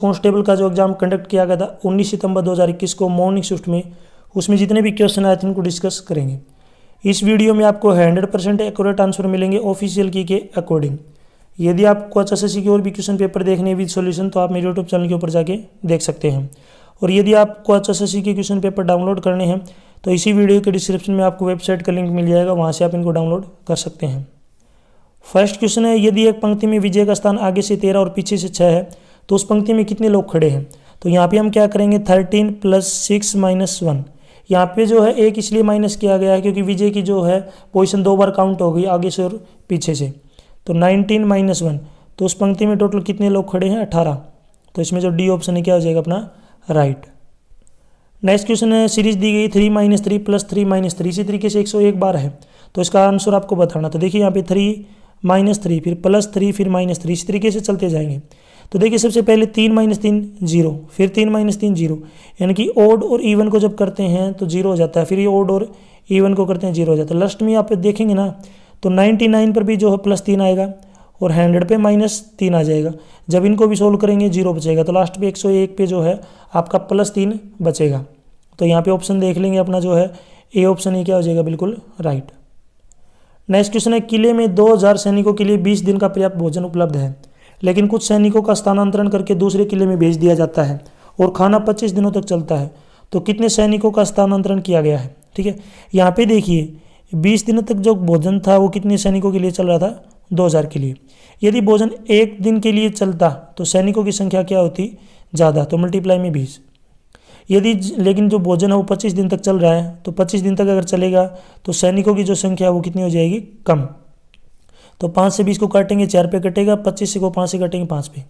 Constable का जो exam conduct किया गया था 19 सितंबर 2021 को मॉर्निंग शिफ्ट में, उसमें जितने भी क्वेश्चन आए थे उनको डिस्कस करेंगे। इस वीडियो में आपको 100% एक्यूरेट आंसर मिलेंगे ऑफिशियल की के अकॉर्डिंग। यदि आपको एचएसएससी की और भी क्वेश्चन पेपर देखने विद सॉल्यूशन तो आप मेरे यूट्यूब चैनल के ऊपर जाके देख सकते हैं। और यदि आपको एचएसएससी के क्वेश्चन पेपर डाउनलोड करने हैं तो इसी वीडियो के डिस्क्रिप्शन में आपको वेबसाइट का लिंक मिल जाएगा, वहाँ से आप इनको डाउनलोड कर सकते हैं। फर्स्ट क्वेश्चन है, यदि एक पंक्ति में विजय का स्थान आगे से 13 और पीछे से 6 है तो उस पंक्ति में कितने लोग खड़े हैं। तो यहाँ पे हम क्या करेंगे 13 + 6 - 1। यहाँ पे जो है एक इसलिए माइनस किया गया है क्योंकि विजय की जो है पोजीशन 2 बार काउंट हो गई आगे से और पीछे से। तो 19 - 1, तो उस पंक्ति में टोटल कितने लोग खड़े हैं 18। तो इसमें जो डी ऑप्शन है क्या हो जाएगा अपना राइट। नेक्स्ट क्वेश्चन है, सीरीज दी गई 3 - 3 + 3 - 3 इसी तरीके से 101 बार है तो इसका आंसर आपको बताना। तो देखिए यहाँ पे 3 - 3 फिर +3 फिर -3 इस तरीके से चलते जाएंगे। तो देखिए सबसे पहले 3 - 3 0, फिर 3 - 3 0, यानी कि ओड और इवन को जब करते हैं तो 0 हो जाता है, फिर ये ओड और इवन को करते हैं 0 हो जाता है। लास्ट में आप देखेंगे ना तो 99 पर भी जो है +3 आएगा और 100 पे -3 आ जाएगा। जब इनको भी सोल्व करेंगे 0 बचेगा, तो लास्ट पे 101 पे जो है आपका +3 बचेगा। तो यहाँ पे ऑप्शन देख लेंगे अपना जो है ए ऑप्शन ही क्या हो जाएगा बिल्कुल राइट। नेक्स्ट क्वेश्चन है, किले में 2000 सैनिकों के लिए 20 दिन का पर्याप्त भोजन उपलब्ध है, लेकिन कुछ सैनिकों का स्थानांतरण करके दूसरे किले में भेज दिया जाता है और खाना 25 दिनों तक चलता है। तो कितने सैनिकों का स्थानांतरण किया गया है। ठीक है, यहाँ पे देखिए 20 दिनों तक जो भोजन था वो कितने सैनिकों के लिए चल रहा था 2000 के लिए। यदि भोजन एक दिन के लिए चलता तो सैनिकों की संख्या क्या होती ज़्यादा, तो मल्टीप्लाई में 20। यदि लेकिन जो भोजन है वो 25 दिन तक चल रहा है तो 25 दिन तक अगर चलेगा तो सैनिकों की जो संख्या वो कितनी हो जाएगी कम। तो 5 से 20 को काटेंगे 4 पे कटेगा, 25 को 5 से काटेंगे 5 पे,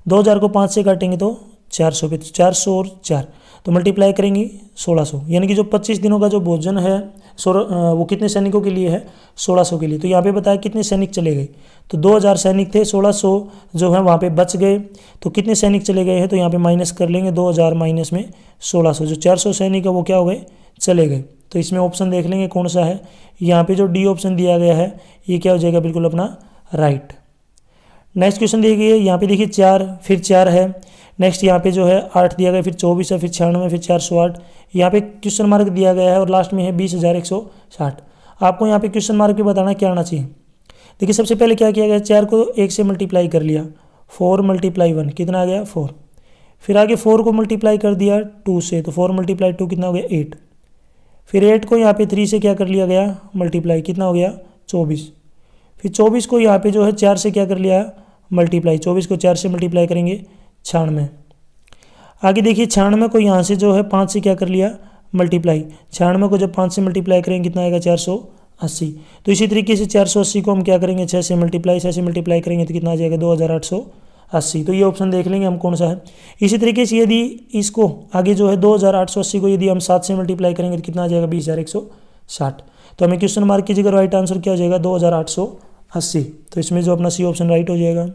2000 को 5 से काटेंगे तो 400 पे, तो 400 और 4 तो मल्टीप्लाई करेंगे 1600, यानी कि जो 25 दिनों का जो भोजन है वो कितने सैनिकों के लिए है 1600 के लिए। तो यहाँ पे बताया कितने सैनिक चले गए, तो 2000 सैनिक थे, 1600 जो है वहाँ पे बच गए, तो कितने सैनिक चले गए हैं तो यहाँ पे माइनस कर लेंगे 2000 माइनस में 1600, जो 400 सैनिक है वो क्या हो गए चले गए। तो इसमें ऑप्शन देख लेंगे कौन सा है, यहाँ पे जो डी ऑप्शन दिया गया है ये क्या हो जाएगा बिल्कुल अपना राइट। नेक्स्ट क्वेश्चन देखिए, यहाँ पे देखिए 4 फिर 4 है, नेक्स्ट यहाँ पे जो है 8 दिया गया, फिर 24 है, फिर 96, फिर 408, यहाँ पे क्वेश्चन मार्क दिया गया है और लास्ट में है 20,160। आपको यहाँ पे क्वेश्चन मार्क भी बताना क्या आना चाहिए। देखिए सबसे पहले क्या किया गया, 4 को 1 से मल्टीप्लाई कर लिया, 4 × 1 कितना आ गया 4, फिर आगे 4 को मल्टीप्लाई कर दिया 2 से, तो 4 × 2 कितना हो गया 8, फिर 8 को यहाँ पे 3 से क्या कर लिया गया मल्टीप्लाई, कितना हो गया 24, फिर 24 को यहाँ पे जो है 4 से क्या कर लिया मल्टीप्लाई, 24 को 4 से मल्टीप्लाई करेंगे 96। आगे देखिए 96 को यहाँ से जो है 5 से क्या कर लिया मल्टीप्लाई, 96 को जब 5 से मल्टीप्लाई करेंगे कितना आएगा 480। तो इसी तरीके से 480 को हम क्या करेंगे 6 से मल्टीप्लाई करेंगे तो कितना आ जाएगा 2880। तो ये ऑप्शन देख लेंगे हम कौन सा है। इसी तरीके से यदि इसको आगे जो है 2880 को यदि हम 7 से मल्टीप्लाई करेंगे तो कितना आ जाएगा 20,160। तो हमें क्वेश्चन मार्क कीजिएगा राइट आंसर क्या हो जाएगा 2880। तो इसमें जो अपना सी ऑप्शन राइट हो जाएगा।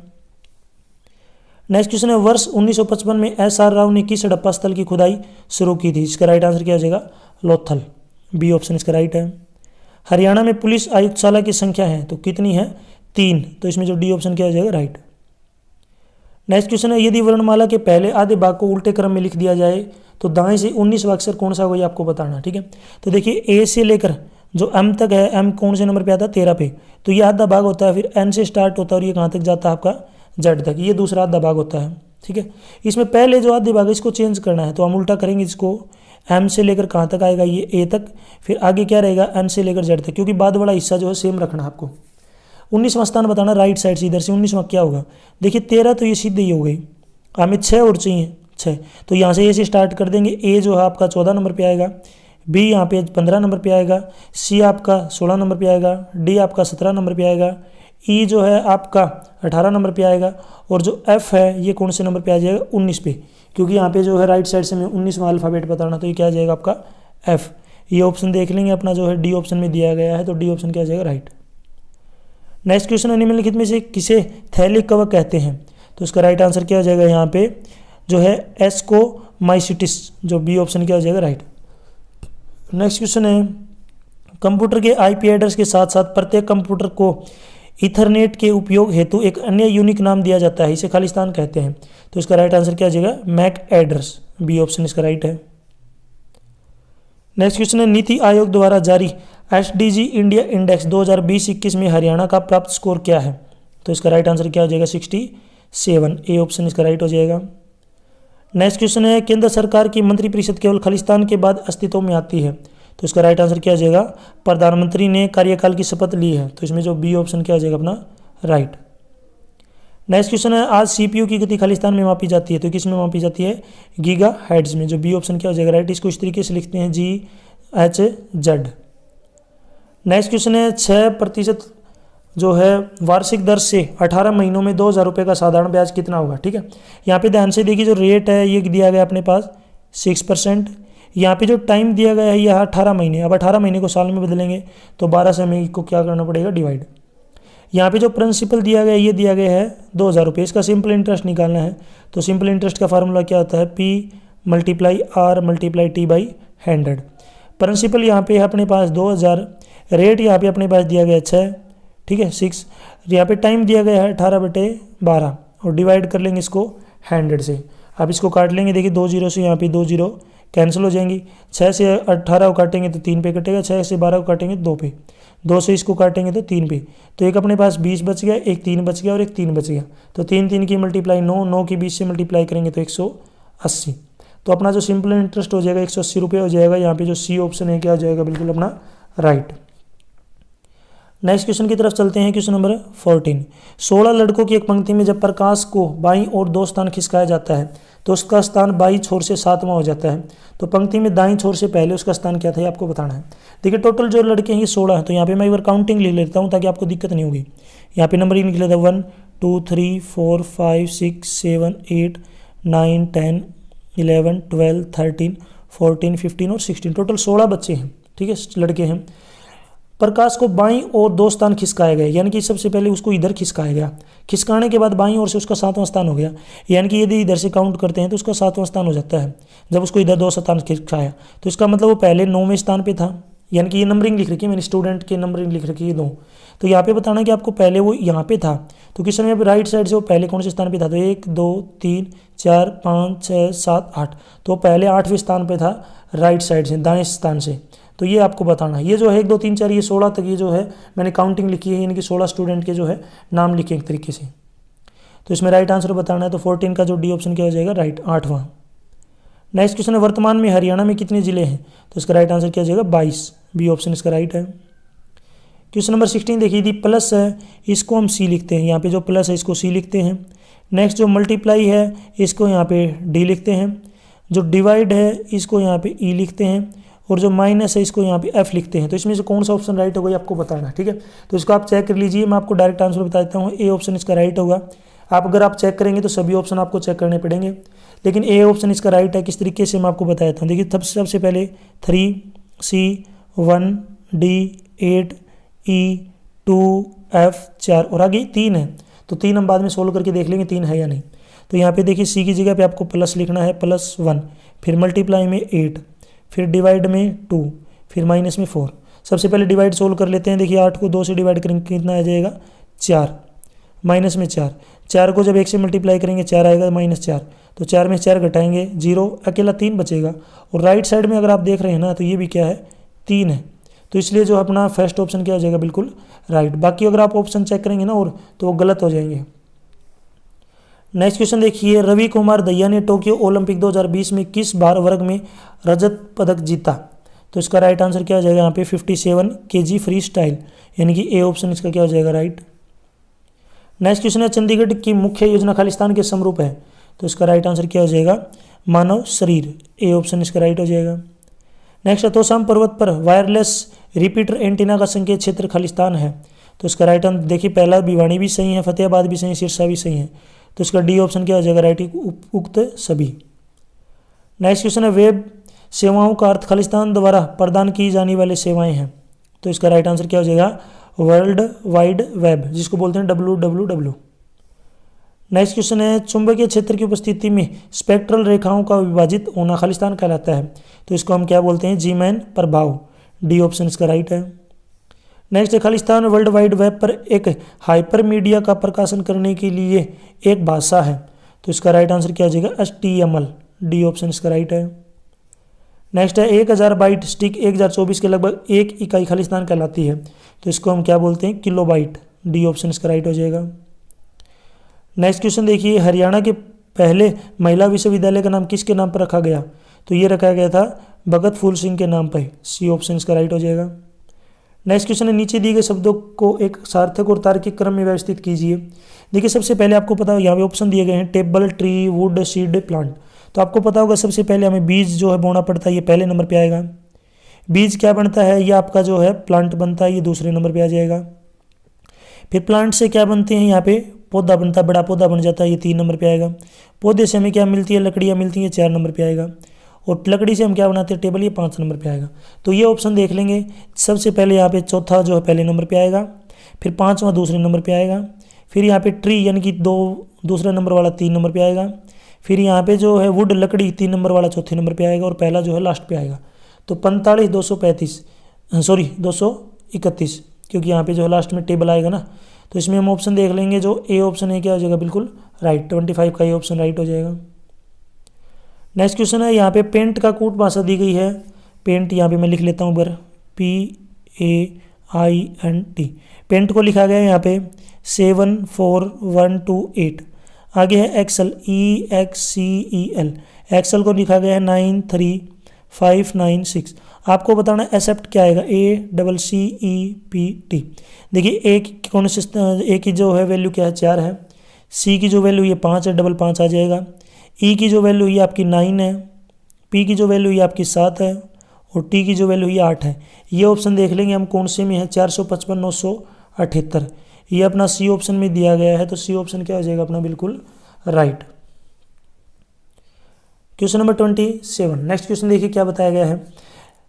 नेक्स्ट क्वेश्चन है, वर्ष 1955 में SR राव ने किस हड़प्पा स्थल की खुदाई शुरू की थी। इसका राइट आंसर क्या हो जाएगा लोथल, बी ऑप्शन इसका राइट है। हरियाणा में पुलिस आयुक्तशाला की संख्या है तो कितनी है 3, तो इसमें जो डी ऑप्शन क्या हो जाएगा राइट। नेक्स्ट क्वेश्चन है, यदि वर्णमाला के पहले आधे भाग को उल्टे क्रम में लिख दिया जाए तो दाएं से 19वां अक्षर कौन सा होगा ये आपको बताना। ठीक है, तो देखिए ए से लेकर जो एम तक है, एम कौन से नंबर पे आता है 13 पे, तो ये आधा भाग होता है, फिर एन से स्टार्ट होता है और ये कहाँ तक जाता है आपका जेड तक, ये दूसरा आधा भाग होता है। ठीक है, इसमें पहले जो आधे भाग है इसको चेंज करना है तो हम उल्टा करेंगे, इसको एम से लेकर कहाँ तक आएगा ये ए तक, फिर आगे क्या रहेगा एन से लेकर जेड तक, क्योंकि बाद वाला हिस्सा जो है सेम रखना है आपको। 19वां स्थान बताना राइट साइड से, इधर से 19वां क्या होगा। देखिए 13 तो ये सीधे ही हो गई, हमें 6 और चाहिए 6, तो यहाँ से ए से स्टार्ट कर देंगे। ए जो है आपका 14 नंबर पे आएगा, बी यहाँ पे 15 नंबर पे आएगा, सी आपका 16 नंबर पे आएगा, डी आपका 17 नंबर पे आएगा, ई जो है आपका 18 नंबर पे आएगा और जो एफ है ये कौन से नंबर पे आ जाएगा 19 पे, क्योंकि यहाँ पे जो है राइट साइड से हमें 19वां अल्फ़ाबेट बताना, तो ये क्या आ जाएगा आपका एफ। ये ऑप्शन देख लेंगे अपना जो है डी ऑप्शन में दिया गया है, तो डी ऑप्शन क्या आ जाएगा राइट। नेक्स्ट क्वेश्चन है, निम्नलिखित में से किसे थैलिक कवक कहते हैं, तो इसका राइट आंसर क्या हो जाएगा यहाँ पे जो है एस्कोमाइसिटिस, जो बी ऑप्शन क्या हो जाएगा राइट। नेक्स्ट क्वेश्चन है, कंप्यूटर के IP एड्रेस के साथ साथ प्रत्येक कंप्यूटर को ईथरनेट के उपयोग हेतु एक अन्य यूनिक नाम दिया जाता है, इसे खालिस्तान कहते हैं। तो इसका राइट आंसर क्या हो जाएगा? मैक एड्रेस, बी ऑप्शन इसका राइट है। नेक्स्ट क्वेश्चन है, नीति आयोग द्वारा जारी एसडीजी इंडिया इंडेक्स 2020-21 में हरियाणा का प्राप्त स्कोर क्या है? तो इसका राइट आंसर क्या हो जाएगा? 67, ए ऑप्शन इसका राइट हो जाएगा। नेक्स्ट क्वेश्चन है, केंद्र सरकार की मंत्रिपरिषद केवल खालिस्तान के बाद अस्तित्व में आती है। तो इसका राइट आंसर क्या हो जाएगा? प्रधानमंत्री ने कार्यकाल की शपथ ली है। तो इसमें जो बी ऑप्शन क्या हो जाएगा अपना? राइट। नेक्स्ट क्वेश्चन है, आज सीपीयू की गति खालिस्तान में मापी जाती है। तो किस में मापी जाती है? गीगा हेड्स में, जो बी ऑप्शन क्या हो जाएगा? राइट। इसको इस तरीके से लिखते हैं GHZ। नेक्स्ट क्वेश्चन है, 6% जो है वार्षिक दर से 18 महीनों में 2,000 रुपये का साधारण ब्याज कितना होगा? ठीक है, यहाँ पे ध्यान से देखिए, जो रेट है ये दिया गया अपने पास 6%। यहाँ पे जो टाइम दिया गया है यह 18 महीने। अब 18 महीने को साल में बदलेंगे तो 12 से हमें को क्या करना पड़ेगा? डिवाइड। यहाँ पे जो प्रिंसिपल दिया गया है ये दिया गया है 2,000 रुपये। इसका सिंपल इंटरेस्ट निकालना है। तो सिंपल इंटरेस्ट का फार्मूला क्या होता है? P × R × T/100। प्रिंसिपल यहाँ पे है अपने पास 2,000, रेट यहाँ पे अपने पास दिया गया 6, ठीक है 6, यहाँ पे टाइम दिया गया है 18/12 और डिवाइड कर लेंगे इसको 100 से। अब इसको काट लेंगे, देखिए 2 0 से यहाँ पे 2 0 कैंसिल हो जाएंगी। 6 से 18 को काटेंगे तो 3 पे कटेगा, 6 से 12 को काटेंगे 2 पे, 2 से इसको काटेंगे तो 3 पे। तो एक अपने पास 20 बच गया, एक 3 बच गया और एक 3 बच गया। तो 3 3 की मल्टीप्लाई 9, 9 की 20 से मल्टीप्लाई करेंगे तो 180। तो अपना जो सिंपल इंटरेस्ट हो जाएगा 180 रुपये हो जाएगा। यहाँ पे जो सी ऑप्शन है क्या हो जाएगा? बिल्कुल अपना राइट। नेक्स्ट क्वेश्चन की तरफ चलते हैं। क्वेश्चन नंबर 14, 16 लड़कों की एक पंक्ति में जब प्रकाश को बाईं ओर 2 स्थान खिसकाया जाता है तो उसका स्थान बाईं छोर से 7वां हो जाता है। तो पंक्ति में दाईं छोर से पहले उसका स्थान क्या था ये आपको बताना है। देखिए टोटल जो लड़के हैं ये 16 हैं। तो यहाँ पे मैं एक बार काउंटिंग लिख लेता हूँ ताकि आपको दिक्कत नहीं होगी। यहाँ पे नंबर ही लिख लेता हूँ 1 2 3 4 5 6 7 8 9 10 11 12 13 14 15 और 16, टोटल 16 बच्चे हैं, ठीक है लड़के हैं। प्रकाश को बाईं ओर 2 स्थान खिसकाए गए, यानी कि सबसे पहले उसको इधर खिसकाया गया। खिसकाने के बाद बाईं ओर से उसका 7वां स्थान हो गया, यानी कि यदि इधर से काउंट करते हैं तो उसका 7वां स्थान हो जाता है। जब उसको इधर 2 स्थान खिसकाया तो इसका मतलब वो पहले 9वें स्थान पे था, यानी कि ये नंबरिंग लिख रखी है मैंने, स्टूडेंट की नंबरिंग लिख रखी है 2। तो यहाँ पे बताना कि आपको पहले वो यहाँ पे था। तो क्वेश्चन में राइट साइड से वो पहले कौन से स्थान पे था? तो 1 2 3 4 5 6 7 8, तो पहले 8वें स्थान पे था राइट साइड से, दाएं स्थान से। तो ये आपको बताना है। ये जो है 1 2 3 4 ये 16 तक ये जो है मैंने काउंटिंग लिखी है, यानी कि 16 स्टूडेंट के जो है नाम लिखे एक तरीके से। तो इसमें राइट आंसर बताना है। तो 14 का जो डी ऑप्शन क्या हो जाएगा? राइट, 8वां। नेक्स्ट क्वेश्चन है, वर्तमान में हरियाणा में कितने जिले हैं? तो इसका राइट आंसर क्या हो जाएगा? 22, बी ऑप्शन इसका राइट है। क्वेश्चन नंबर 16 देखिए, यदि प्लस है इसको हम सी लिखते हैं, यहाँ पे जो प्लस है इसको सी लिखते हैं। नेक्स्ट जो मल्टीप्लाई है इसको यहाँ पे डी लिखते हैं। जो डिवाइड है इसको यहाँ पे ई लिखते हैं और जो माइनस है इसको यहाँ पे एफ लिखते हैं। तो इसमें से कौन सा ऑप्शन राइट होगा ये आपको बताना है, ठीक है। तो इसको आप चेक कर लीजिए, मैं आपको डायरेक्ट आंसर बता देता हूँ। ए ऑप्शन इसका राइट होगा। अगर आप चेक करेंगे तो सभी ऑप्शन आपको चेक करने पड़ेंगे, लेकिन ए ऑप्शन इसका राइट है। किस तरीके से मैं आपको बता देता हूँ। देखिए सबसे पहले 3 C 1 D 8 E 2 F 4 और आगे 3 है। तो 3 हम बाद में सोल्व करके देख लेंगे 3 है या नहीं। तो यहाँ पे देखिए सी की जगह पे आपको प्लस लिखना है, +1, फिर मल्टीप्लाई में 8, फिर डिवाइड में 2, फिर माइनस में 4। सबसे पहले डिवाइड सोल्व कर लेते हैं। देखिए 8 को 2 से डिवाइड करेंगे कितना आ जाएगा? 4, माइनस में 4, 4 को जब 1 से मल्टीप्लाई करेंगे 4 आएगा -4। तो 4 में 4 घटाएंगे 0, अकेला 3 बचेगा। और राइट साइड में अगर आप देख रहे हैं ना तो ये भी क्या है? 3 है। तो इसलिए जो अपना फर्स्ट ऑप्शन क्या हो जाएगा? बिल्कुल राइट। बाकी अगर आप ऑप्शन चेक करेंगे ना और तो वो गलत हो जाएंगे। नेक्स्ट क्वेश्चन देखिए, रवि कुमार दहिया ने टोक्यो ओलंपिक 2020 में किस भार वर्ग में रजत पदक जीता? तो इसका राइट आंसर क्या हो जाएगा? यहाँ पे 57 kg फ्री स्टाइल, यानी कि ए ऑप्शन इसका क्या हो जाएगा? राइट। नेक्स्ट क्वेश्चन है, चंडीगढ़ की मुख्य योजना खालिस्तान के समरूप है। तो इसका राइट आंसर क्या हो जाएगा? मानव शरीर, ए ऑप्शन इसका राइट हो जाएगा। नेक्स्ट, तोशाम पर्वत पर वायरलेस रिपीटर एंटीना का संकेत क्षेत्र खालिस्तान है। तो इसका राइट आंसर देखिए, पहला भिवानी भी सही है, फतेहाबाद भी सही है, सिरसा भी सही है। तो इसका डी ऑप्शन क्या हो जाएगा? राइट, उक्त सभी। नेक्स्ट क्वेश्चन है, वेब सेवाओं का अर्थ खालिस्तान द्वारा प्रदान की जाने वाली सेवाएं हैं। तो इसका राइट आंसर क्या हो जाएगा? वर्ल्ड वाइड वेब, जिसको बोलते हैं WWW। नेक्स्ट क्वेश्चन है, चुंबकीय क्षेत्र की उपस्थिति में स्पेक्ट्रल रेखाओं का विभाजित होना खालिस्तान कहलाता है। तो इसको हम क्या बोलते हैं? जीमैन प्रभाव, डी ऑप्शन इसका राइट है। नेक्स्ट है, खालिस्तान वर्ल्ड वाइड वेब पर एक हाइपर मीडिया का प्रकाशन करने के लिए एक भाषा है। तो इसका राइट आंसर क्या हो जाएगा, HTML, डी ऑप्शन इसका राइट है। नेक्स्ट है, 1000 बाइट स्टिक 1024 के लगभग एक इकाई खालिस्तान कहलाती है। तो इसको हम क्या बोलते हैं, किलोबाइट, डी ऑप्शन इसका राइट हो जाएगा। नेक्स्ट क्वेश्चन देखिए, हरियाणा के पहले महिला विश्वविद्यालय का नाम किसके नाम पर रखा गया। तो ये रखा गया था भगत फूल सिंह के नाम पर, सी ऑप्शन इसका राइट हो जाएगा। नेक्स्ट क्वेश्चन है, नीचे दिए गए शब्दों को एक सार्थक और तार्किक क्रम में व्यवस्थित कीजिए। देखिए सबसे पहले आपको पता हो, यहाँ पे ऑप्शन दिए गए हैं, table, tree, would, seed, plant. तो आपको पता होगा सबसे पहले हमें बीज जो है बोना पड़ता है, ये पहले नंबर पे आएगा। बीज क्या बनता है, ये आपका जो है प्लांट बनता है, ये दूसरे नंबर पे आ जाएगा। फिर प्लांट से क्या बनते हैं, यहाँ पे पौधा बनता है, बड़ा पौधा बन जाता है, ये 3 नंबर पे आएगा। पौधे से हमें क्या मिलती है, लकड़ियाँ मिलती हैं, 4 नंबर पे आएगा। और लकड़ी से हम क्या बनाते हैं, टेबल, ये 5 नंबर पे आएगा। तो ये ऑप्शन देख लेंगे। सबसे पहले यहाँ पे चौथा जो है पहले नंबर पे आएगा, फिर 5वां दूसरे नंबर पे आएगा, फिर यहाँ पे ट्री यानी कि दूसरा नंबर वाला 3 नंबर पे आएगा, फिर यहाँ पे जो है वुड लकड़ी 3 नंबर वाला चौथे नंबर पे आएगा, और पहला जो है लास्ट पे आएगा। तो 45 231, क्योंकि यहाँ पे जो है लास्ट में टेबल आएगा ना। तो इसमें हम ऑप्शन देख लेंगे, जो ए ऑप्शन है क्या हो जाएगा, बिल्कुल राइट, 25 का ये ऑप्शन राइट हो जाएगा। नेक्स्ट क्वेश्चन है, यहाँ पे पेंट का कूट भाषा दी गई है। पेंट यहाँ पे मैं लिख लेता हूँ बर, PAINT। पेंट को लिखा गया है यहाँ पे 74128। आगे है एक्सेल, EXCEL। एक्सेल को लिखा गया है 93596। आपको बताना है एक्सेप्ट क्या आएगा, ACCEPT। देखिए ए की जो है वैल्यू क्या है, 4 है। सी की जो वैल्यू ये 5 है, डबल 5 आ जाएगा। ई की जो वैल्यू ये आपकी 9 है, पी की जो वैल्यू ये आपकी 7 है, और टी की जो वैल्यू ये 8 है। ये ऑप्शन देख लेंगे हम कौन से में है, 455 978। ये अपना सी ऑप्शन में दिया गया है। तो सी ऑप्शन क्या हो जाएगा अपना, बिल्कुल right. Question number 27। Next question देखिए क्या बताया गया है।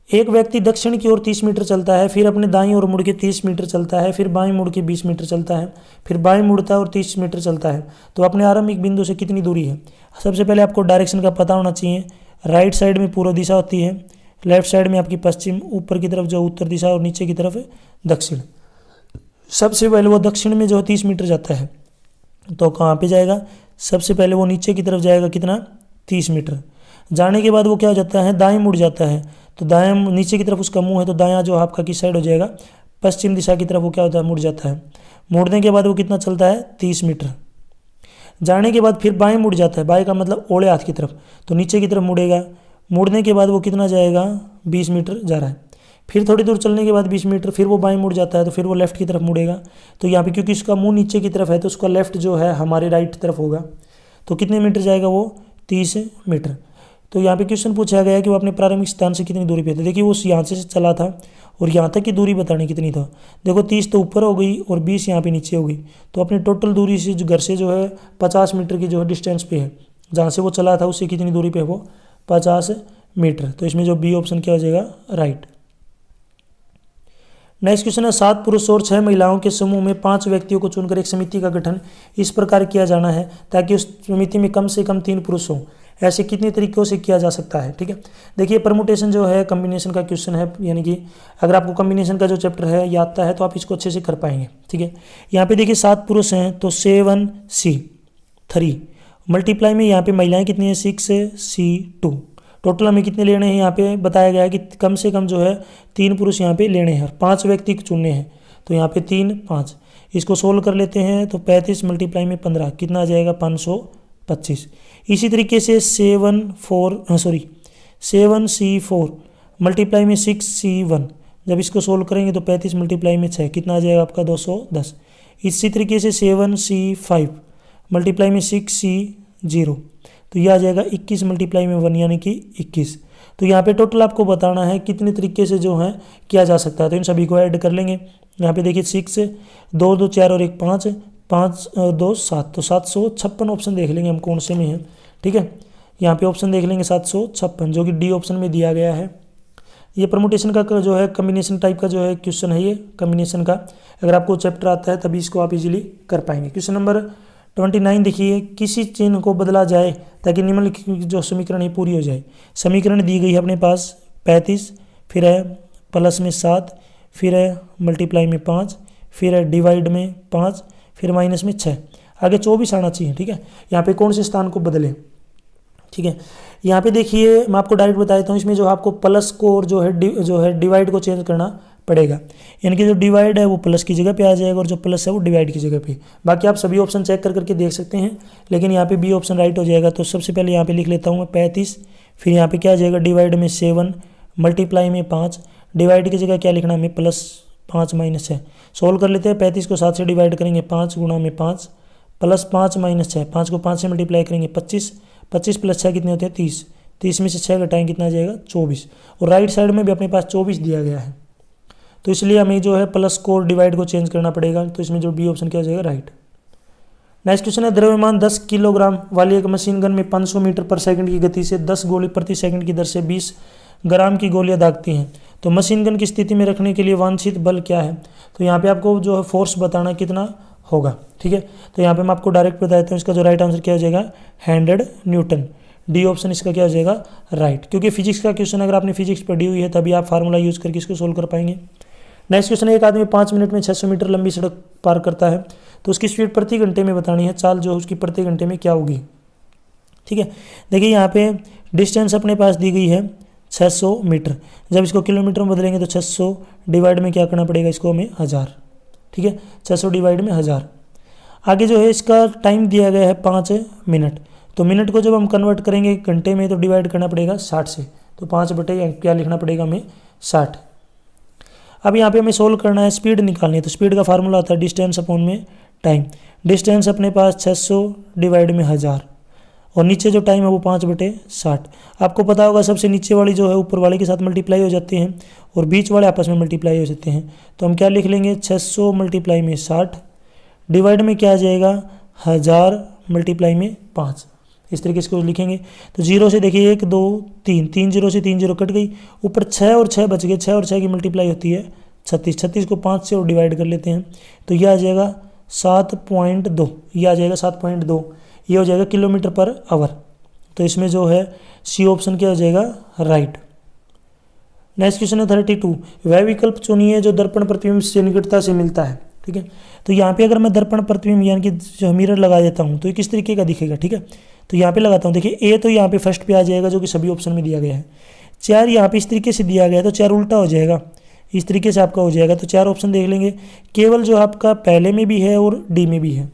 एक व्यक्ति दक्षिण की ओर 30 मीटर चलता है, फिर अपने दाईं ओर मुड़ के 30 मीटर चलता है, फिर बाईं मुड़ के 20 मीटर चलता है, फिर बाईं मुड़ता है और 30 मीटर चलता है। तो अपने आरंभिक बिंदु से कितनी दूरी है। सबसे पहले आपको डायरेक्शन का पता होना चाहिए। राइट साइड में पूर्व दिशा होती है, लेफ्ट साइड में आपकी पश्चिम, ऊपर की तरफ जो उत्तर दिशा और नीचे की तरफ दक्षिण। सबसे पहले वो दक्षिण में जो 30 मीटर जाता है, तो कहाँ पे जाएगा, सबसे पहले वो नीचे की तरफ जाएगा, कितना, 30 मीटर। जाने के बाद वो क्या हो जाता है, दाएं मुड़ जाता है। तो दाएं नीचे की तरफ उसका मुंह है, तो दायां जो आपका किस साइड हो जाएगा, पश्चिम दिशा की तरफ वो क्या होता है, मुड़ जाता है। मुड़ने के बाद वो कितना चलता है, 30 मीटर। जाने के बाद फिर बाएं मुड़ जाता है, बाएं का मतलब ओले हाथ की तरफ, तो नीचे की तरफ मुड़ेगा। मुड़ने के बाद वो कितना जाएगा, 20 मीटर जा रहा है। फिर थोड़ी दूर चलने के बाद 20 मीटर, फिर वो बाएं मुड़ जाता है, तो फिर वो लेफ्ट की तरफ मुड़ेगा। तो यहाँ पे क्योंकि उसका मुंह नीचे की तरफ है, तो उसका लेफ्ट जो है हमारे राइट तरफ होगा। तो कितने मीटर जाएगा वो, 30 मीटर। तो यहाँ पे क्वेश्चन पूछा गया है कि वो अपने प्रारंभिक स्थान से कितनी दूरी पे था। देखिए वो यहाँ से चला था और यहाँ तक की दूरी बतानी कितनी था। देखो 30 तो ऊपर हो गई और 20 यहाँ पे नीचे हो गई। तो अपनी टोटल दूरी से जो घर से जो है 50 मीटर की जो है डिस्टेंस पे है, जहाँ से वो चला था उससे कितनी दूरी पे है वो, 50 मीटर। तो इसमें जो बी ऑप्शन क्या हो जाएगा, राइट। नेक्स्ट क्वेश्चन है, 7 पुरुष और 6 महिलाओं के समूह में 5 व्यक्तियों को चुनकर एक समिति का गठन इस प्रकार किया जाना है ताकि उस समिति में कम से कम 3 पुरुष हों। ऐसे कितने तरीकों से किया जा सकता है, ठीक है। देखिए परमुटेशन जो है कम्बिनेशन का क्वेश्चन है, यानी कि अगर आपको कम्बिनेशन का जो चैप्टर है याद आता है तो आप इसको अच्छे से कर पाएंगे, ठीक है। यहाँ पे देखिए 7 पुरुष हैं तो 7C3 मल्टीप्लाई में यहाँ पे महिलाएं कितनी हैं, 6C2। टोटल हमें कितने लेने हैं, यहाँ पे बताया गया है कि कम से कम जो है 3 पुरुष यहाँ पे लेने हैं और 5 व्यक्ति चुनने हैं। तो यहाँ पे 3 5 इसको सोल्व कर लेते हैं तो 35 मल्टीप्लाई में 15 कितना आ जाएगा, 525। इसी तरीके से 7C4 मल्टीप्लाई में 6C1 जब इसको सोल्व करेंगे तो 35 मल्टीप्लाई में 6 कितना आ जाएगा आपका, 210। इसी तरीके से 7C5 मल्टीप्लाई में 6C0 तो यह आ जाएगा 21 मल्टीप्लाई में 1 यानी कि 21। तो यहाँ पे टोटल आपको बताना है कितने तरीके से जो है किया जा सकता है। तो इन सभी को ऐड कर लेंगे। यहाँ पे देखिए 6 2 2 4 और 1 5 5 2 7 तो 756 ऑप्शन देख लेंगे हम कौन से में है, ठीक है। यहाँ पे ऑप्शन देख लेंगे 756 जो कि डी ऑप्शन में दिया गया है। ये परमुटेशन का जो है कम्बिनेशन टाइप का जो है क्वेश्चन है, ये कम्बिनेशन का अगर आपको चैप्टर आता है तभी इसको आप इजीली कर पाएंगे। क्वेश्चन नंबर 29 देखिए, किसी चिन्ह को बदला जाए ताकि निम्नलिखित जो समीकरण है पूरी हो जाए। समीकरण दी गई है अपने पास 35 फिर है प्लस में 7 फिर है मल्टीप्लाई में 5, फिर है डिवाइड में 5, फिर माइनस में 6, आगे 24 आना चाहिए। ठीक है, यहाँ पे कौन से स्थान को बदलें। ठीक है, यहाँ पे देखिए मैं आपको डायरेक्ट बता देता हूँ, इसमें जो आपको प्लस को और जो है डिवाइड को चेंज करना पड़ेगा, यानी कि जो डिवाइड है वो प्लस की जगह पे आ जाएगा और जो प्लस है वो डिवाइड की जगह पे। बाकी आप सभी ऑप्शन चेक करके देख सकते हैं, लेकिन यहाँ पे बी ऑप्शन राइट हो जाएगा। तो सबसे पहले यहाँ पे लिख लेता हूँ मैं 35, फिर यहाँ पे क्या आ जाएगा डिवाइड में 7, मल्टीप्लाई में 5, डिवाइड की जगह क्या लिखना हमें +5 - 6। सोल्व कर लेते हैं, 35 को 7 से डिवाइड करेंगे 5 गुणा में 5, +5 - 6, 5 को 5 से मल्टीप्लाई करेंगे 25, 25 + 6 कितने होते हैं 30, 30 में से 6 घटाएंगे कितना आ जाएगा 24, और राइट साइड में भी अपने पास 24 दिया गया है, तो इसलिए हमें जो है प्लस को डिवाइड को चेंज करना पड़ेगा। तो इसमें जो बी ऑप्शन क्या हो जाएगा राइट। नेक्स्ट क्वेश्चन है, द्रव्यमान 10 किलोग्राम वाली एक मशीन गन में 500 मीटर पर सेकंड की गति से 10 गोली प्रति सेकंड की दर से 20 ग्राम की गोलियां दागती हैं, तो मशीन गन की स्थिति में रखने के लिए वांछित बल क्या है। तो यहाँ पे आपको जो है फोर्स बताना कितना होगा। ठीक है, तो यहाँ पे मैं आपको डायरेक्ट बता देता हूँ, इसका जो राइट आंसर क्या हो जाएगा 100 न्यूटन। डी ऑप्शन इसका क्या हो जाएगा राइट, क्योंकि फिजिक्स का क्वेश्चन अगर आपने फिजिक्स पढ़ी हुई है तभी आप फार्मूला यूज करके इसको सोल्व कर पाएंगे। नेक्स्ट क्वेश्चन है, एक आदमी 5 मिनट में 600 मीटर लंबी सड़क पार करता है, तो उसकी स्पीड प्रति घंटे में बतानी है, चाल जो उसकी प्रति घंटे में क्या होगी। ठीक है, देखिए यहाँ पे डिस्टेंस अपने पास दी गई है 600 मीटर, जब इसको किलोमीटर में बदलेंगे तो 600 डिवाइड में क्या करना पड़ेगा इसको हमें 1000। ठीक है, 600 डिवाइड में 1000। आगे जो है इसका टाइम दिया गया है 5 मिनट, तो मिनट को जब हम कन्वर्ट करेंगे घंटे में तो डिवाइड करना पड़ेगा 60 से, तो 5 बटे क्या लिखना पड़ेगा हमें 60। अब यहाँ पे हमें सोल्व करना है, स्पीड निकालनी है, तो स्पीड का फार्मूला आता है डिस्टेंस अपॉन में टाइम। डिस्टेंस अपने पास 600 डिवाइड में 1000, और नीचे जो टाइम है वो 5 बटे 60। आपको पता होगा सबसे नीचे वाली जो है ऊपर वाले के साथ मल्टीप्लाई हो जाते हैं और बीच वाले आपस में मल्टीप्लाई हो जाते हैं, तो हम क्या लिख लेंगे 600 मल्टीप्लाई में 60 डिवाइड में क्या आ जाएगा 1000 मल्टीप्लाई में 5, इस तरीके से लिखेंगे। तो 0 से देखिए 1 2 3, 3 0 से 3 0 कट गई, ऊपर 6 और 6 बच गए, 6 और 6 की मल्टीप्लाई होती है 36, 36 को 5 से और डिवाइड कर लेते हैं, तो यह आ जाएगा 7.2, यह आ जाएगा 7.2, ये हो जाएगा किलोमीटर पर आवर। तो इसमें जो है सी ऑप्शन क्या हो जाएगा राइट। नेक्स्ट क्वेश्चन है 32, वह विकल्प चुनिए जो दर्पण प्रतिबिंब से निकटता से मिलता है। ठीक है, तो यहाँ पे अगर मैं दर्पण प्रतिबिंब यानी कि जो मिरर लगा देता हूँ तो ये किस तरीके का दिखेगा। ठीक है, तो यहाँ पे लगाता हूँ, देखिए ए तो यहाँ पे फर्स्ट पे आ जाएगा जो कि सभी ऑप्शन में दिया गया है, 4 यहाँ पे इस तरीके से दिया गया है तो 4 उल्टा हो जाएगा, इस तरीके से आपका हो जाएगा। तो 4 ऑप्शन देख लेंगे, केवल जो आपका पहले में भी है और डी में भी है।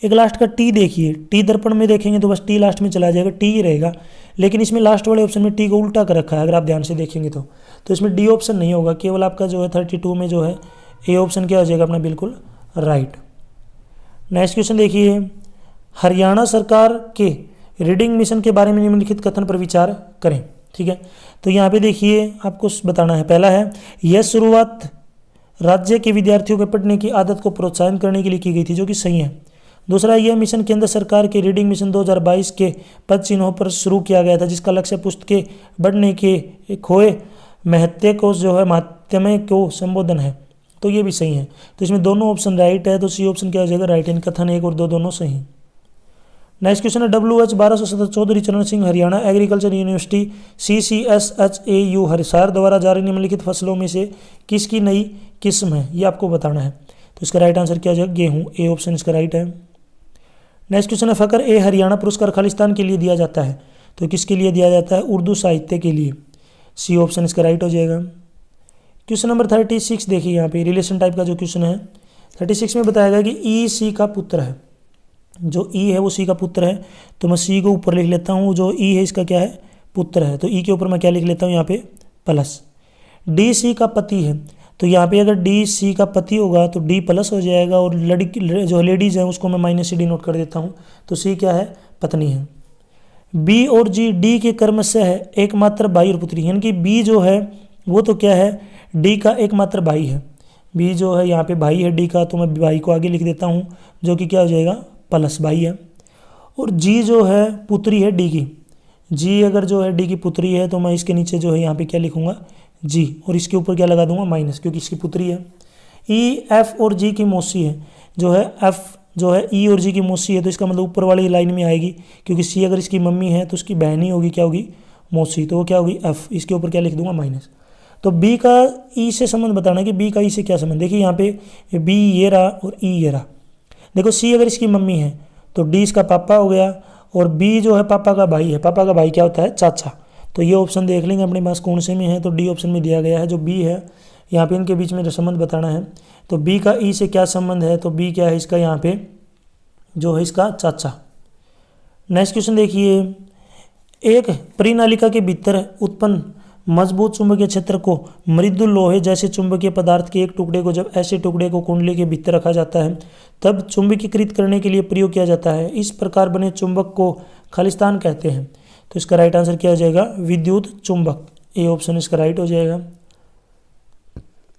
एक लास्ट का टी देखिए, टी दर्पण में देखेंगे तो बस टी लास्ट में चला जाएगा, टी ही रहेगा, लेकिन इसमें लास्ट वाले ऑप्शन में टी को उल्टा कर रखा है अगर आप ध्यान से देखेंगे तो इसमें डी ऑप्शन नहीं होगा, केवल आपका जो है 32 में जो है ए ऑप्शन क्या हो जाएगा अपना बिल्कुल राइट। नेक्स्ट क्वेश्चन देखिए, हरियाणा सरकार के रीडिंग मिशन के बारे में निम्नलिखित कथन पर विचार करें। ठीक है, तो यहाँ पे देखिए आपको बताना है, पहला है यह शुरुआत राज्य के विद्यार्थियों के पढ़ने की आदत को प्रोत्साहन करने के लिए की गई थी, जो कि सही है। दूसरा, यह मिशन केंद्र सरकार के रीडिंग मिशन 2022 के पद चिन्हों पर शुरू किया गया था, जिसका लक्ष्य पुस्तकें बढ़ने के खोए महत्व को जो है महात्म्य को संबोधन है, तो ये भी सही है। तो इसमें दोनों ऑप्शन राइट है, तो सी ऑप्शन क्या हो जाएगा राइट, इन कथन 1 और 2 दोनों सही। नेक्स्ट क्वेश्चन है, WH 1270 चौधरी चरण Singh Haryana agriculture university CCSHAU हरिसार द्वारा जारी निम्नलिखित फसलों में से किसकी नई किस्म है, ये आपको बताना है। तो इसका राइट आंसर क्या हो जाएगा गेहूँ, ए ऑप्शन इसका राइट है। नेक्स्ट क्वेश्चन है, फ़खर ए हरियाणा पुरस्कार खालिस्तान के लिए दिया जाता है, तो किसके लिए दिया जाता है उर्दू साहित्य के लिए, सी ऑप्शन इसका राइट हो जाएगा। क्वेश्चन नंबर 36 देखिए, यहाँ पे रिलेशन टाइप का जो क्वेश्चन है 36 में बताया गया कि ई सी का पुत्र है, जो ई है वो सी का पुत्र है, तो मैं सी को ऊपर लिख लेता हूँ, जो ई है इसका क्या है पुत्र है, तो ई के ऊपर मैं क्या लिख लेता हूँ यहाँ पे प्लस। डी सी का पति है, तो यहाँ पे अगर डी सी का पति होगा तो डी प्लस हो जाएगा, और लड़की जो लेडीज़ हैं उसको मैं माइनस सी डी नोट कर देता हूँ, तो सी क्या है पत्नी है। बी और जी डी के कर्म से है एकमात्र भाई और पुत्री, यानी कि बी जो है वो तो क्या है डी का एकमात्र भाई है, बी जो है यहाँ पे भाई है डी का, तो मैं भाई को आगे लिख देता हूँ जो कि क्या हो जाएगा प्लस भाई है। और जी जो है पुत्री है डी की, जी अगर जो है डी की पुत्री है तो मैं इसके नीचे जो है यहाँ पे क्या लिखूँगा जी, और इसके ऊपर क्या लगा दूंगा माइनस, क्योंकि इसकी पुत्री है। ई एफ और जी की मौसी है, जो है एफ जो है ई और जी की मौसी है, तो इसका मतलब ऊपर वाली लाइन में आएगी, क्योंकि सी अगर इसकी मम्मी है तो उसकी बहन ही होगी क्या होगी मौसी, तो वो क्या होगी एफ, इसके ऊपर क्या लिख दूंगा माइनस। तो बी का ई से संबंध बताना कि बी का ई से क्या संबंध। देखिए यहाँ पे बी ये रहा और ई ये रहा। देखो सी अगर इसकी मम्मी है तो डी इसका पापा हो गया, और बी जो है पापा का भाई है। पापा का भाई क्या होता है? चाचा। तो ये ऑप्शन देख लेंगे अपने पास कौन से में है, तो डी ऑप्शन में दिया गया है जो बी है। यहाँ पे इनके बीच में जो संबंध बताना है, तो बी का ई से क्या संबंध है, तो बी क्या है इसका यहाँ पे जो है इसका चाचा। नेक्स्ट क्वेश्चन देखिए, एक परिनालिका के भीतर उत्पन्न मजबूत चुंबकीय क्षेत्र को मृदु लोहे जैसे चुंबकीय पदार्थ के एक टुकड़े को, जब ऐसे टुकड़े को कुंडली के भीतर रखा जाता है तब चुंबकीकृत करने के लिए प्रयोग किया जाता है। इस प्रकार बने चुंबक को खालिस्तान कहते हैं। तो इसका राइट आंसर क्या हो जाएगा? विद्युत चुंबक। ए ऑप्शन इसका राइट हो जाएगा।